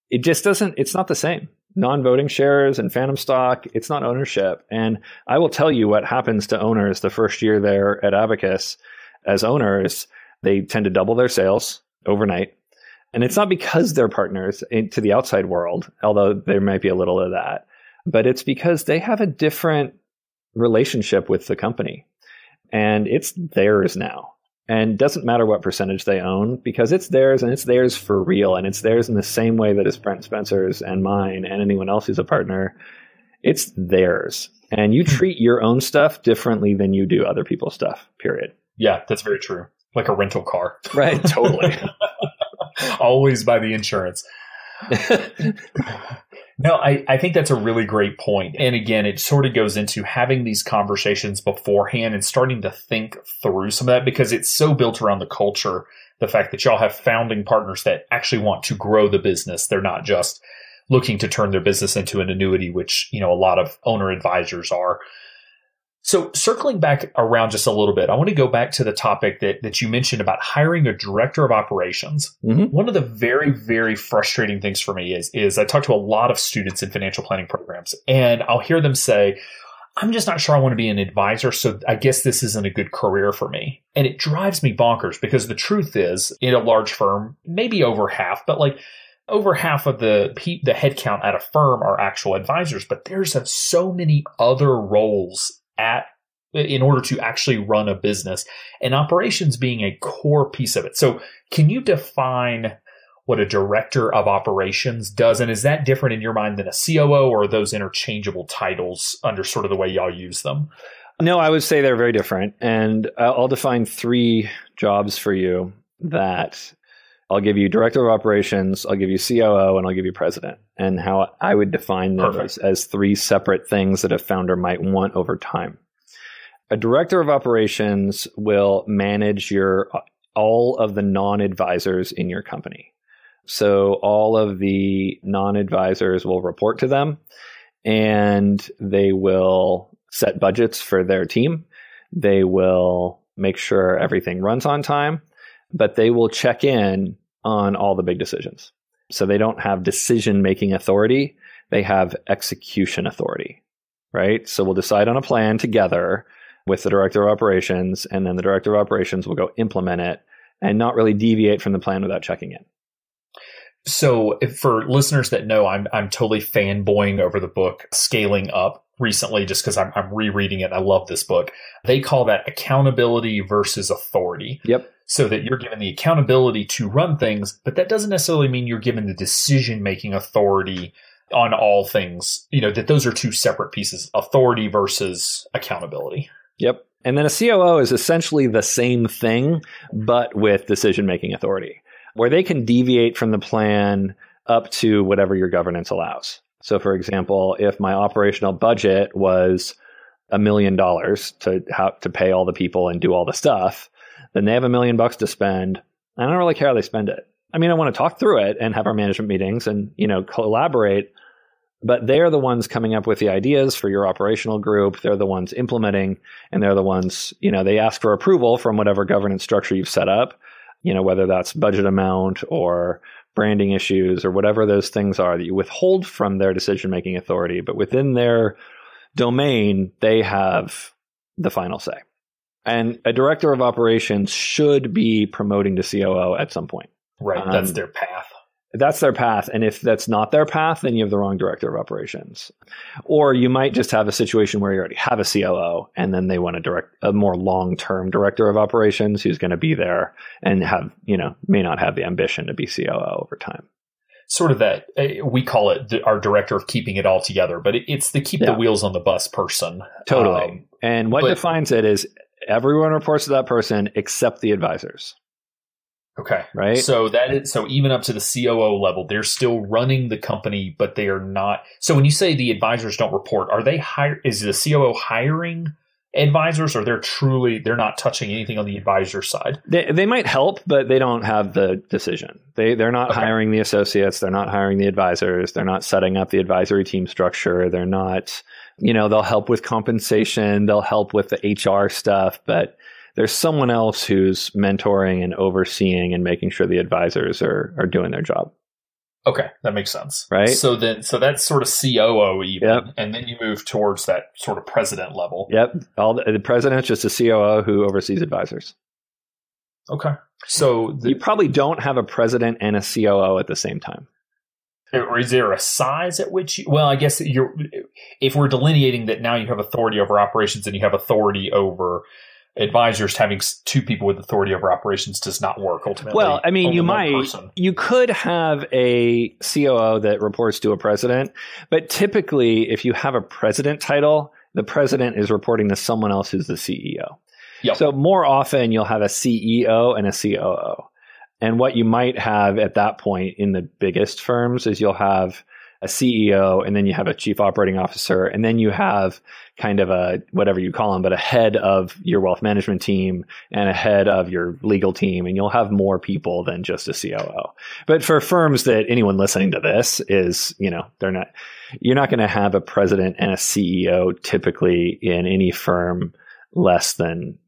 it just it's not the same. Non-voting shares and phantom stock, it's not ownership. And I will tell you what happens to owners the first year they're at Abacus. As owners, they tend to double their sales overnight. And it's not because they're partners to the outside world, although there might be a little of that. But it's because they have a different relationship with the company, and it's theirs now. And it doesn't matter what percentage they own, because it's theirs, and it's theirs for real. And it's theirs in the same way that it's Brent Spencer's and mine and anyone else who's a partner. It's theirs. And you treat your own stuff differently than you do other people's stuff, period. Yeah, that's very true. Like a rental car. Right, totally. Always buy the insurance. No, I think that's a really great point. And again, it sort of goes into having these conversations beforehand and starting to think through some of that, because it's so built around the culture, the fact that y'all have founding partners that actually want to grow the business. They're not just looking to turn their business into an annuity, which, a lot of owner advisors are. So circling back around just a little bit, I want to go back to the topic that you mentioned about hiring a director of operations. Mm-hmm. One of the very, very frustrating things for me is I talk to a lot of students in financial planning programs, and I'll hear them say, I'm just not sure I want to be an advisor, so I guess this isn't a good career for me. And it drives me bonkers, because the truth is, in a large firm, maybe over half, but like over half of the headcount at a firm are actual advisors, but there's so many other roles in order to actually run a business, and operations being a core piece of it. So can you define what a director of operations does? And is that different in your mind than a COO, or are those interchangeable titles under sort of the way y'all use them? No, I would say they're very different. And I'll define 3 jobs for you that I'll give you director of operations, I'll give you COO, and I'll give you president, and how I would define them as 3 separate things that a founder might want over time. A director of operations will manage all of the non-advisors in your company. So all of the non-advisors will report to them, and they will set budgets for their team. They will make sure everything runs on time, but they will check in on all the big decisions. So they don't have decision-making authority. They have execution authority, right? So we'll decide on a plan together with the director of operations, and then the director of operations will go implement it and not really deviate from the plan without checking in. So for listeners that know, I'm totally fanboying over the book Scaling Up recently, just because I'm rereading it. I love this book. They call that accountability versus authority. Yep. So that you're given the accountability to run things, but that doesn't necessarily mean you're given the decision-making authority on all things. That those are 2 separate pieces, authority versus accountability. Yep. And then a COO is essentially the same thing, but with decision-making authority, where they can deviate from the plan up to whatever your governance allows. So for example, if my operational budget was $1 million to pay all the people and do all the stuff, then they have $1 million to spend. I don't really care how they spend it. I mean, I want to talk through it and have our management meetings and, collaborate, but they're the ones coming up with the ideas for your operational group. They're the ones implementing, and they're the ones, they ask for approval from whatever governance structure you've set up, whether that's budget amount or branding issues or whatever those things are that you withhold from their decision-making authority. But within their domain, they have the final say. And a director of operations should be promoting to COO at some point. Right. That's their path. That's their path. And if that's not their path, then you have the wrong director of operations. Or you might just have a situation where you already have a COO and then they want a more long-term director of operations who's going to be there and may not have the ambition to be COO over time. Sort of that, we call it our director of keeping it all together, but it's the keep the wheels on the bus person. Totally. And what defines it is everyone reports to that person except the advisors. Okay. Right. So even up to the COO level, they're still running the company, but they are not. So when you say the advisors don't report, are they is the COO hiring advisors, or they're not touching anything on the advisor side? They might help, but they don't have the decision. They're not hiring the associates. They're not hiring the advisors. They're not setting up the advisory team structure. They're not, they'll help with compensation. They'll help with the HR stuff, but there's someone else who's mentoring and overseeing and making sure the advisors are doing their job. Okay, that makes sense. Right? So that's sort of COO even, and then you move towards that sort of president level. Yep. The president's just a COO who oversees advisors. Okay. So you probably don't have a president and a COO at the same time. Or is there a size at which I guess if we're delineating that now you have authority over operations and you have authority over advisors, having two people with authority over operations does not work ultimately. Well, I mean, you could have a COO that reports to a president, but typically if you have a president title, the president is reporting to someone else who's the CEO. Yep. So more often you'll have a CEO and a COO. And what you might have at that point in the biggest firms is you'll have a CEO, and then you have a chief operating officer, and then you have kind of a, whatever you call them, but a head of your wealth management team and a head of your legal team, and you'll have more people than just a COO. But for firms that anyone listening to this is, you're not going to have a president and a CEO typically in any firm less than,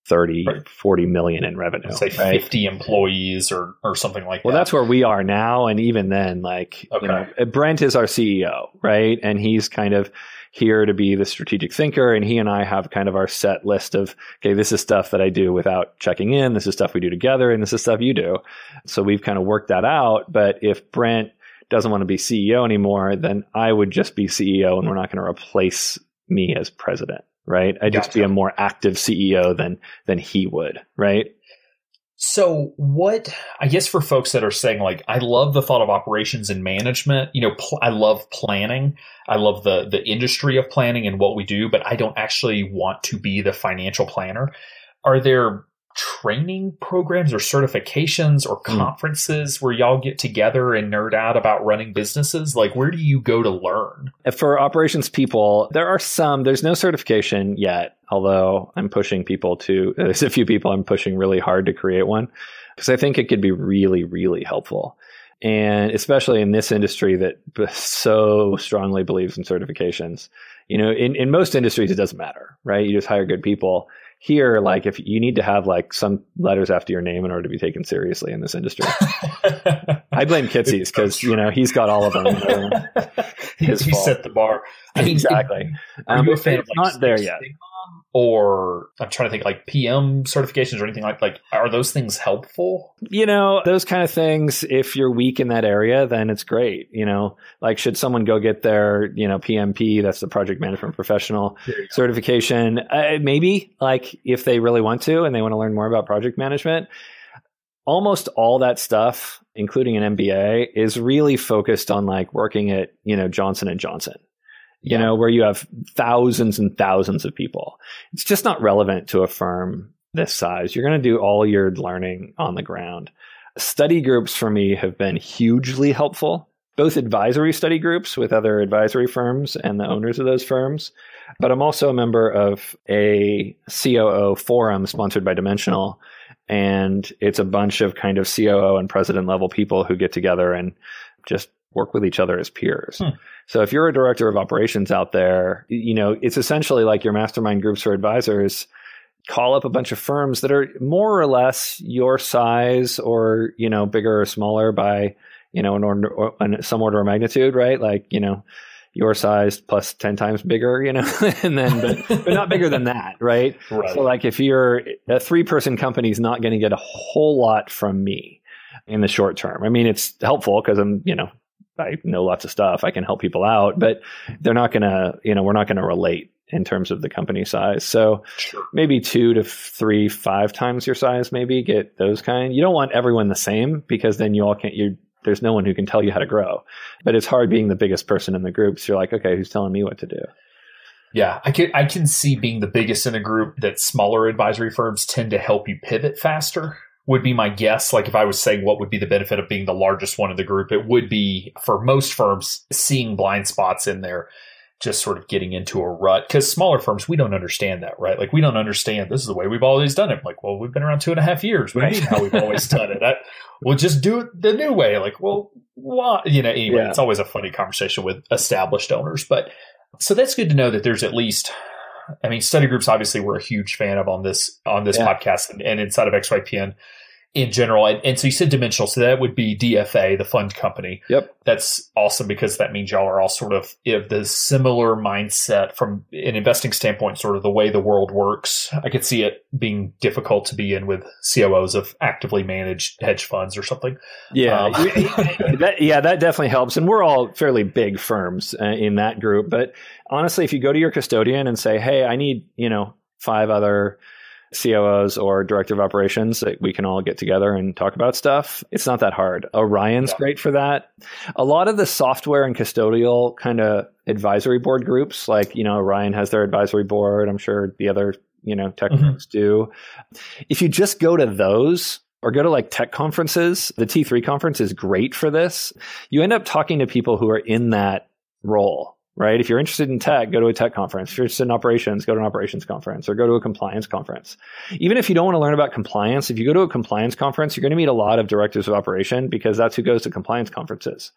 30, 40 million in revenue. Say 50 employees or something like that. Well, that's where we are now. And even then, Brent is our CEO, right? And he's kind of here to be the strategic thinker. And he and I have kind of our set list of, okay, this is stuff that I do without checking in. This is stuff we do together. And this is stuff you do. So we've kind of worked that out. But if Brent doesn't want to be CEO anymore, then I would just be CEO and we're not going to replace me as president. Right. I'd just be a more active CEO than he would. Right. So I guess for folks that are saying I love the thought of operations and management, I love planning. I love the industry of planning and what we do, but I don't actually want to be the financial planner. Are there training programs or certifications or conferences where y'all get together and nerd out about running businesses? Where do you go to learn? For operations people, there's no certification yet, although I'm pushing there's a few people I'm pushing really hard to create one because I think it could be really, really helpful. And especially in this industry that so strongly believes in certifications. In most industries, it doesn't matter, right? You just hire good people. Here, if you need to have some letters after your name in order to be taken seriously in this industry. I blame Kitsy's because, he's got all of them. He set the bar. Exactly. Are you a fan of not there yet? Or I'm trying to think PM certifications or anything like are those things helpful? Those kind of things, if you're weak in that area, then it's great. Should someone go get their, PMP, that's the project management professional certification, maybe if they really want to and they want to learn more about project management. Almost all that stuff, including an MBA, is really focused on working at, Johnson & Johnson. Where you have thousands and thousands of people. It's just not relevant to a firm this size. You're going to do all your learning on the ground. Study groups for me have been hugely helpful both advisory study groups with other advisory firms and the owners of those firms. But I'm also a member of a COO forum sponsored by Dimensional. And it's a bunch of kind of COO and president level people who get together and just work with each other as peers. So if you're a director of operations out there, it's essentially like your mastermind groups or advisors. Call up a bunch of firms that are more or less your size or, bigger or smaller by, some order of magnitude, right? Like, your size plus 10 times bigger, and then, but not bigger than that, right? So like if you're a 3-person company is not going to get a whole lot from me in the short term. I mean, it's helpful because I know lots of stuff. I can help people out, but they're not going to, we're not going to relate in terms of the company size. So maybe 2 to 3, 5 times your size, maybe get those kind. You don't want everyone the same because then you all can't, there's no one who can tell you how to grow. But it's hard being the biggest person in the group. So you're like, okay, who's telling me what to do? Yeah, I can see being the biggest in a group that smaller advisory firms tend to help you pivot faster. Would be my guess. Like if I was saying what would be the benefit of being the largest one in the group, it would be for most firms seeing blind spots in there, just sort of getting into a rut. Because smaller firms, we don't understand that, right? Like we don't understand this is the way we've always done it. Like, well, we've been around 2.5 years. We know how we've always done it. We'll just do it the new way. Like, well, why? Anyway, It's always a funny conversation with established owners. But so that's good to know that there's at least, study groups, obviously, we're a huge fan of on this podcast and inside of XYPN in general. And so you said Dimensional. So that would be DFA, the fund company. Yep. That's awesome because that means y'all are all sort of the similar mindset from an investing standpoint, sort of the way the world works. I could see it being difficult to be in with COOs of actively managed hedge funds or something. Yeah. That definitely helps. And we're all fairly big firms in that group. But honestly, if you go to your custodian and say, hey, I need, 5 other COOs or director of operations that we can all get together and talk about stuff. It's not that hard. Orion's great for that. A lot of the software and custodial kind of advisory board groups, like, Orion has their advisory board. I'm sure the other, tech groups do. If you just go to those or go to like tech conferences, the T3 conference is great for this. You end up talking to people who are in that role. Right? If you're interested in tech, go to a tech conference. If you're interested in operations, go to an operations conference or go to a compliance conference. Even if you don't want to learn about compliance, if you go to a compliance conference, you're going to meet a lot of directors of operation because that's who goes to compliance conferences.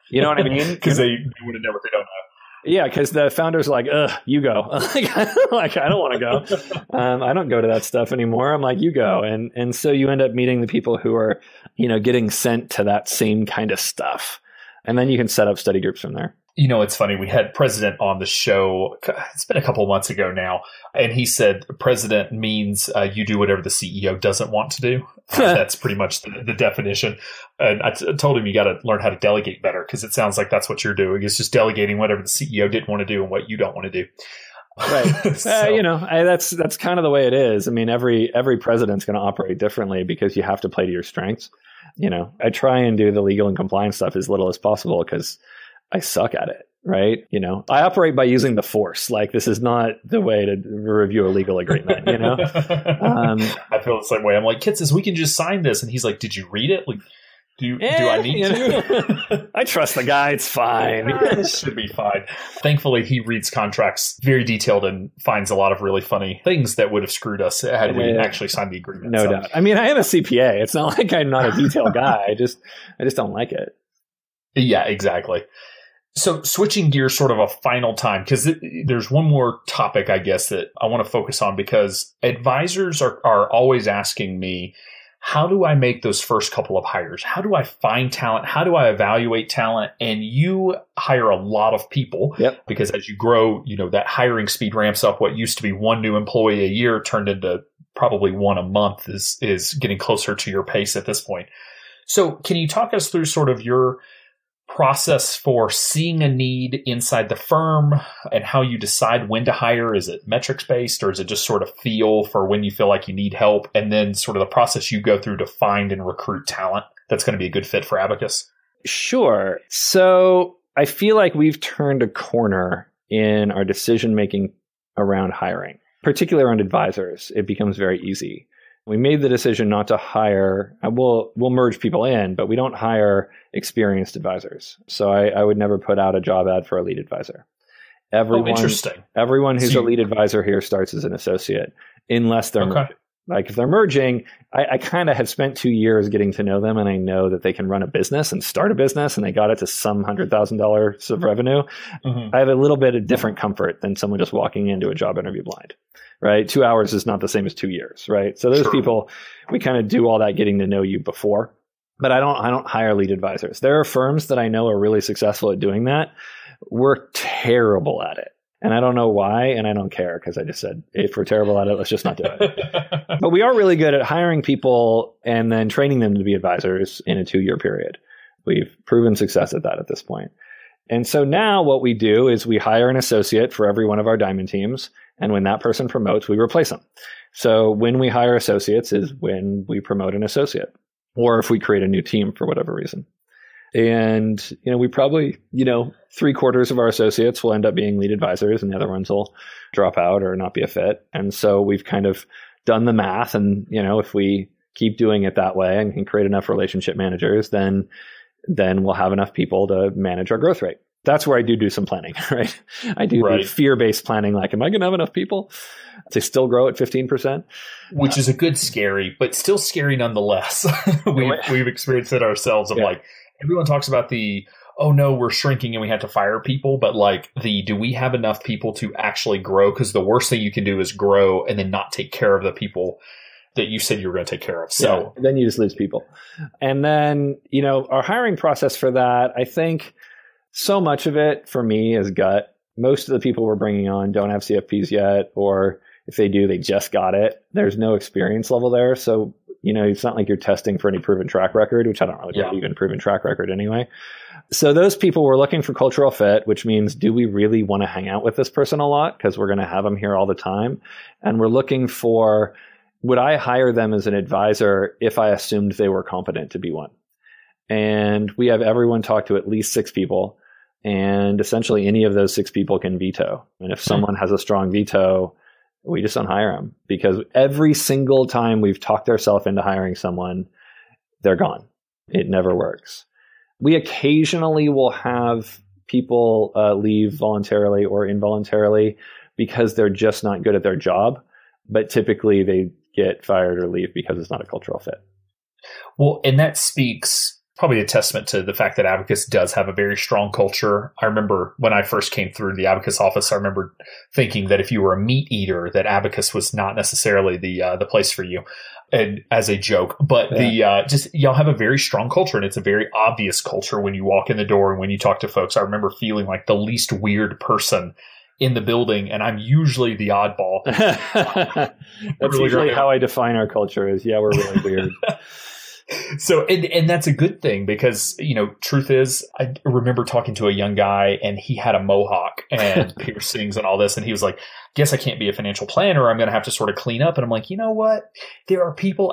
You know what I mean? Because they would have never, they don't know. Yeah, because the founders are like, you go. I don't want to go. I don't go to that stuff anymore. I'm like, you go. And so you end up meeting the people who are, getting sent to that same kind of stuff. And then you can set up study groups from there. It's funny. We had President on the show. It's been a couple of months ago now. And he said President means you do whatever the CEO doesn't want to do. That's pretty much the definition. And I told him you got to learn how to delegate better because it sounds like that's what you're doing. It's just delegating whatever the CEO didn't want to do and what you don't want to do. Right. That's kind of the way it is. I mean, every president's going to operate differently because you have to play to your strengths. I try and do the legal and compliance stuff as little as possible because I suck at it, right? I operate by using the force. Like this is not the way to review a legal agreement, I feel the same way. I'm like, Kit says we can just sign this. And he's like, did you read it? Like, do I need to? I trust the guy. It's fine. This should be fine. Thankfully, he reads contracts very detailed and finds a lot of really funny things that would have screwed us had we actually signed the agreement. No doubt. I mean, I am a CPA. It's not like I'm not a detailed guy. I just don't like it. Yeah, exactly. So switching gears sort of a final time, because there's one more topic, I guess, that I want to focus on because advisors are always asking me, how do I make those first couple of hires? How do I find talent? How do I evaluate talent? And you hire a lot of people because as you grow, that hiring speed ramps up. What used to be 1 new employee a year turned into probably 1 a month is getting closer to your pace at this point. So can you talk us through sort of your process for seeing a need inside the firm and how you decide when to hire? Is it metrics based or is it just sort of feel for when you feel like you need help? And then sort of the process you go through to find and recruit talent that's going to be a good fit for Abacus? Sure. So I feel like we've turned a corner in our decision making around hiring, particularly around advisors. It becomes very easy. we made the decision not to hire. We'll merge people in, but we don't hire experienced advisors. So I would never put out a job ad for a lead advisor. Interesting. Everyone who's a lead advisor here starts as an associate, unless they're merging. Like if they're merging, I kind of have spent 2 years getting to know them, and I know that they can run a business and start a business, and they got it to some $100,000 of revenue. Mm-hmm. I have a little bit of different comfort than someone just walking into a job interview blind, right? 2 hours is not the same as 2 years, right? So those people, we kind of do all that getting to know you before, but I don't hire lead advisors. There are firms that I know are really successful at doing that. We're terrible at it. And I don't know why, and I don't care, because I just said, if we're terrible at it, let's just not do it. But we are really good at hiring people and then training them to be advisors in a 2-year period. We've proven success at that at this point. And so now what we do is we hire an associate for every one of our diamond teams. And when that person promotes, we replace them. So when we hire associates is when we promote an associate, or if we create a new team for whatever reason. And, we probably, 3/4 of our associates will end up being lead advisors, and the other ones will drop out or not be a fit. And so we've kind of done the math. And, if we keep doing it that way and can create enough relationship managers, then we'll have enough people to manage our growth rate. That's where I do some planning, right? I do the fear-based planning. Like, am I going to have enough people to still grow at 15%? Which is a good scary, but still scary nonetheless. We've experienced it ourselves of like, everyone talks about oh no, we're shrinking and we have to fire people. But do we have enough people to actually grow? Because the worst thing you can do is grow and then not take care of the people that you said you were going to take care of. So then you just lose people. And then, our hiring process for that, I think so much of it for me is gut. Most of the people we're bringing on don't have CFPs yet, or if they do, they just got it. There's no experience level there. So, it's not like you're testing for any proven track record, which I don't really believe in proven track record anyway. So those people, we're looking for cultural fit, which means, do we really want to hang out with this person a lot? Because we're going to have them here all the time. And we're looking for, would I hire them as an advisor if I assumed they were competent to be one? And we have everyone talk to at least 6 people. And essentially any of those 6 people can veto. And if someone has a strong veto, we just don't hire them, because every single time we've talked ourselves into hiring someone, they're gone. It never works. We occasionally will have people leave voluntarily or involuntarily because they're just not good at their job. But typically they get fired or leave because it's not a cultural fit. Well, and that speaks probably a testament to the fact that Abacus does have a very strong culture. I remember when I first came through the Abacus office, I remember thinking that if you were a meat eater, that Abacus was not necessarily the place for you, and as a joke. But y'all have a very strong culture, and it's a very obvious culture when you walk in the door and when you talk to folks. I remember feeling like the least weird person in the building, and I'm usually the oddball. That's really usually how I define our culture is, we're really weird. So, and that's a good thing, because, truth is, I remember talking to a young guy, and he had a mohawk and piercings and all this. And he was like, guess I can't be a financial planner. I'm going to have to sort of clean up. And I'm like, you know what? There are people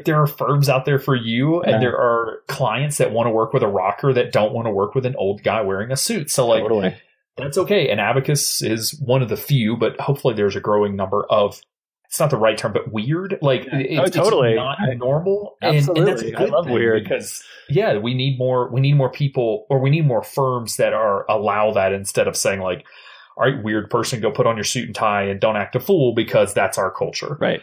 there are firms out there for you. And there are clients that want to work with a rocker that don't want to work with an old guy wearing a suit. So totally. That's okay. And Abacus is one of the few, but hopefully there's a growing number of, it's not the right term, but weird. It's not normal. Absolutely. And that's a good thing, weird, because we need more people, or we need more firms that allow that, instead of saying all right, weird person, go put on your suit and tie and don't act a fool, because that's our culture. Right.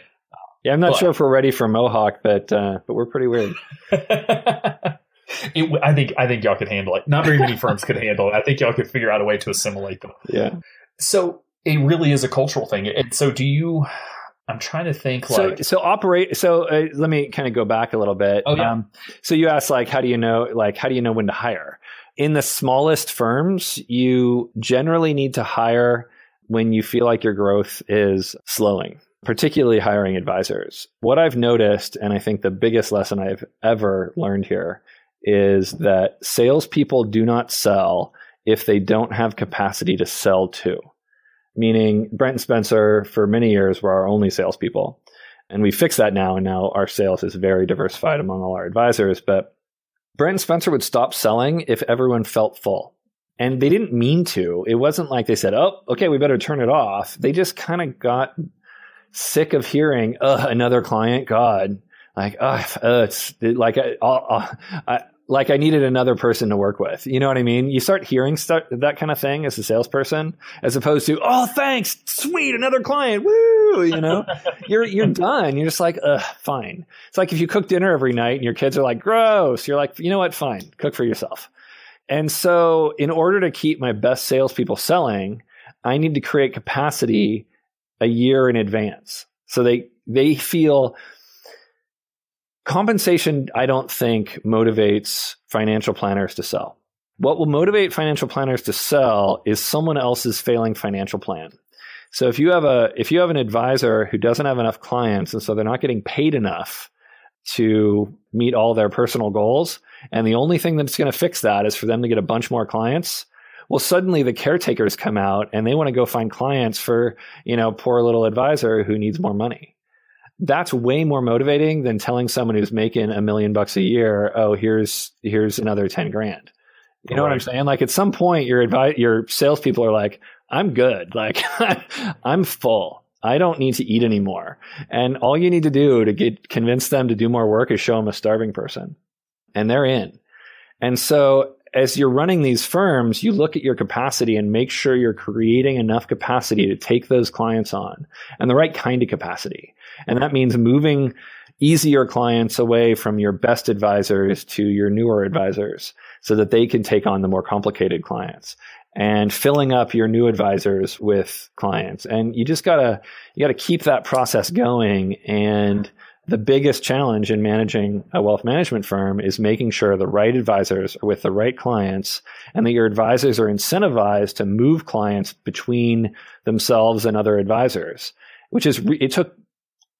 Yeah. I'm not sure if we're ready for Mohawk, but we're pretty weird. I think y'all could handle it. Not very many firms could handle it. I think y'all could figure out a way to assimilate them. Yeah. So it really is a cultural thing. And so I'm trying to think So let me kind of go back a little bit. Oh, yeah. So you asked how do you know when to hire? In the smallest firms, you generally need to hire when you feel like your growth is slowing, particularly hiring advisors. What I've noticed, and I think the biggest lesson I've ever learned here, is that salespeople do not sell if they don't have capacity to sell to. Meaning Brent and Spencer for many years were our only salespeople. And we fixed that now. And now our sales is very diversified among all our advisors. But Brent and Spencer would stop selling if everyone felt full. And they didn't mean to. It wasn't like they said, oh, okay, we better turn it off. They just kind of got sick of hearing, another client, God, like, it's like, like I needed another person to work with. You know what I mean? You start hearing that kind of thing as a salesperson, as opposed to, oh, thanks, sweet, another client, woo, you know? You're done. You're just like, fine. It's like if you cook dinner every night and your kids are like, gross. You're like, you know what? Fine, cook for yourself. And so in order to keep my best salespeople selling, I need to create capacity a year in advance. So they feel compensation, I don't think, motivates financial planners to sell. What will motivate financial planners to sell is someone else's failing financial plan. So if you have an advisor who doesn't have enough clients, and so they're not getting paid enough to meet all their personal goals, and the only thing that's going to fix that is for them to get a bunch more clients, well, suddenly the caretakers come out and they want to go find clients for, poor little advisor who needs more money. That's way more motivating than telling someone who's making $1 million a year, oh, here's another 10 grand. You know what I'm saying? Like at some point, your salespeople are like, I'm good. Like I'm full. I don't need to eat anymore. And all you need to do to convince them to do more work is show them a starving person, and they're in. And so as you're running these firms, you look at your capacity and make sure you're creating enough capacity to take those clients on, and the right kind of capacity. And that means moving easier clients away from your best advisors to your newer advisors so that they can take on the more complicated clients, and filling up your new advisors with clients. And you gotta keep that process going. And the biggest challenge in managing a wealth management firm is making sure the right advisors are with the right clients, and that your advisors are incentivized to move clients between themselves and other advisors, it took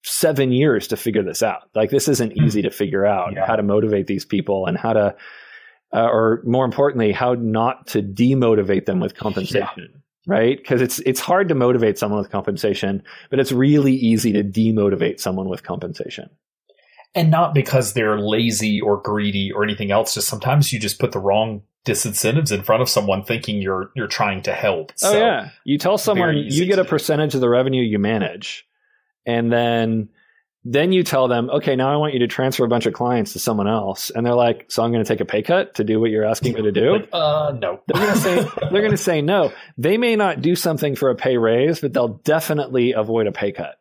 7 years to figure this out. Like this isn't easy to figure out how to motivate these people, and how to, or more importantly, how not to demotivate them with compensation, right? Because it's hard to motivate someone with compensation, but it's really easy to demotivate someone with compensation. And not because they're lazy or greedy or anything else. Just sometimes you just put the wrong disincentives in front of someone thinking you're trying to help. Oh, yeah. You tell someone you get a percentage of the revenue you manage. And then you tell them, okay, now I want you to transfer a bunch of clients to someone else. And they're like, so I'm going to take a pay cut to do what you're asking me to do? No. They're going to say no. They may not do something for a pay raise, but they'll definitely avoid a pay cut.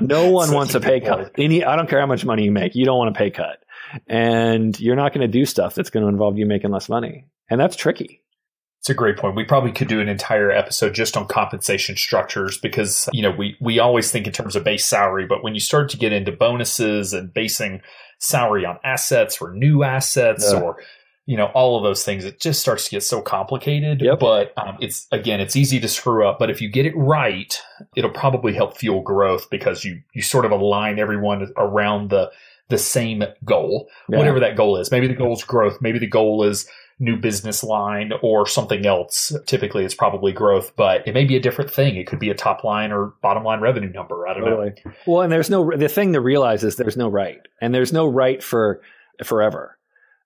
No one wants a pay cut. I don't care how much money you make. You don't want a pay cut. And you're not going to do stuff that's going to involve you making less money. And that's tricky. It's a great point. We probably could do an entire episode just on compensation structures because, we always think in terms of base salary, but when you start to get into bonuses and basing salary on assets or new assets or, all of those things, it just starts to get so complicated. Yep. But it's easy to screw up. But if you get it right, it'll probably help fuel growth because you sort of align everyone around the same goal, whatever that goal is. Maybe the goal is growth. Maybe the goal is new business line or something else. Typically it's probably growth, but it may be a different thing. It could be a top line or bottom line revenue number. I don't know. Well, and the thing to realize is there's no right, and there's no right for forever.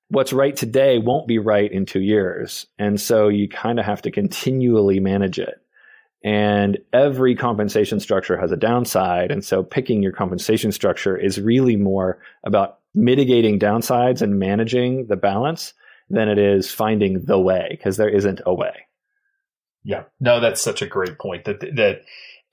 What's right today won't be right in 2 years. And so you kind of have to continually manage it. And every compensation structure has a downside. And so picking your compensation structure is really more about mitigating downsides and managing the balance than it is finding the way, because there isn't a way. Yeah, no, that's such a great point that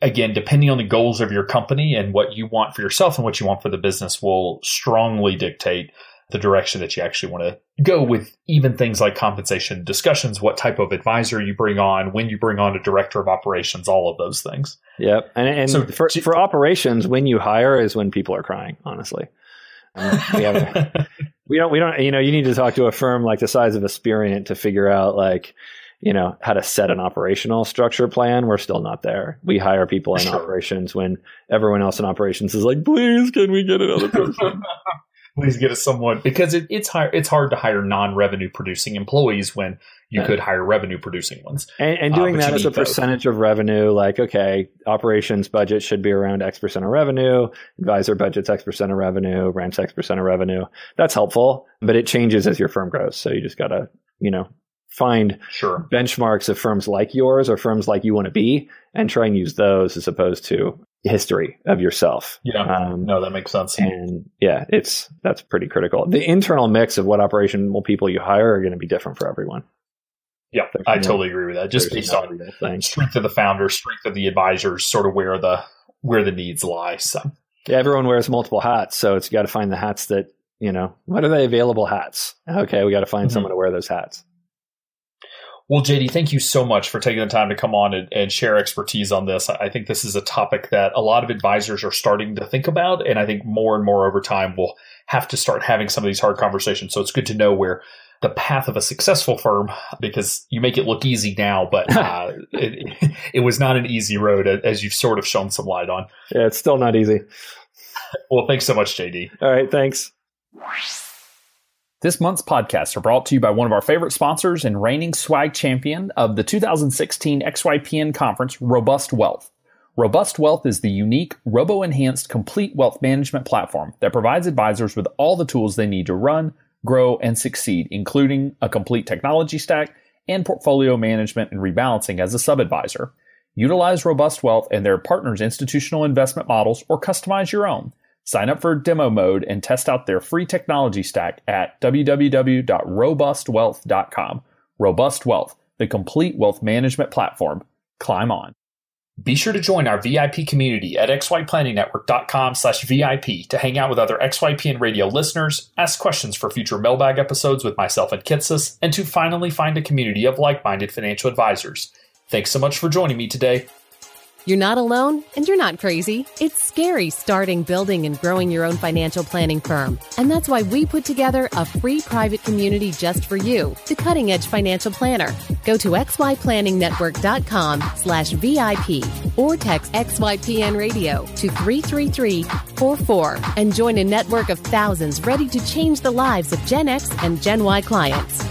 again, depending on the goals of your company and what you want for yourself and what you want for the business will strongly dictate the direction that you actually want to go with even things like compensation discussions, what type of advisor you bring on, when you bring on a director of operations, all of those things. Yep. And so for operations, when you hire is when people are crying, honestly. We don't, you need to talk to a firm like the size of Aspiriant to figure out how to set an operational structure plan. We're still not there. We hire people in operations when everyone else in operations is like, please, can we get another person? Please get us someone, because it's hard to hire non-revenue producing employees when you could hire revenue producing ones. And doing that as a percentage of revenue, like, okay, operations budget should be around X% of revenue, advisor budget's X% of revenue, rent's X% of revenue. That's helpful, but it changes as your firm grows. So you just got to, find benchmarks of firms like yours or firms like you want to be and try and use those as opposed to history of yourself. Yeah. No, that makes sense. And yeah, that's pretty critical. The internal mix of what operational people you hire are going to be different for everyone. Yeah, I totally agree with that. Just based on strength of the founders, strength of the advisors, sort of where the needs lie. So yeah, everyone wears multiple hats. So it's got to find the hats that, what are the available hats? Okay, we got to find someone to wear those hats. Well, JD, thank you so much for taking the time to come on and share expertise on this. I think this is a topic that a lot of advisors are starting to think about. And I think more and more over time, we'll have to start having some of these hard conversations. So it's good to know where the path of a successful firm, because you make it look easy now, but it was not an easy road, as you've sort of shown some light on. Yeah, it's still not easy. Well, thanks so much, JD. All right, thanks. This month's podcasts are brought to you by one of our favorite sponsors and reigning swag champion of the 2016 XYPN conference, Robust Wealth. Robust Wealth is the unique, robo-enhanced, complete wealth management platform that provides advisors with all the tools they need to run, grow, and succeed, including a complete technology stack and portfolio management and rebalancing as a sub-advisor. Utilize Robust Wealth and their partners' institutional investment models or customize your own. Sign up for demo mode and test out their free technology stack at www.robustwealth.com. Robust Wealth, the complete wealth management platform. Climb on. Be sure to join our VIP community at xyplanningnetwork.com/VIP to hang out with other XYPN radio listeners, ask questions for future mailbag episodes with myself and Kitsis, and to finally find a community of like-minded financial advisors. Thanks so much for joining me today. You're not alone, and you're not crazy. It's scary starting, building, and growing your own financial planning firm. And that's why we put together a free private community just for you, the Cutting Edge Financial Planner. Go to xyplanningnetwork.com/VIP or text XYPN Radio to 33344 and join a network of thousands ready to change the lives of Gen X and Gen Y clients.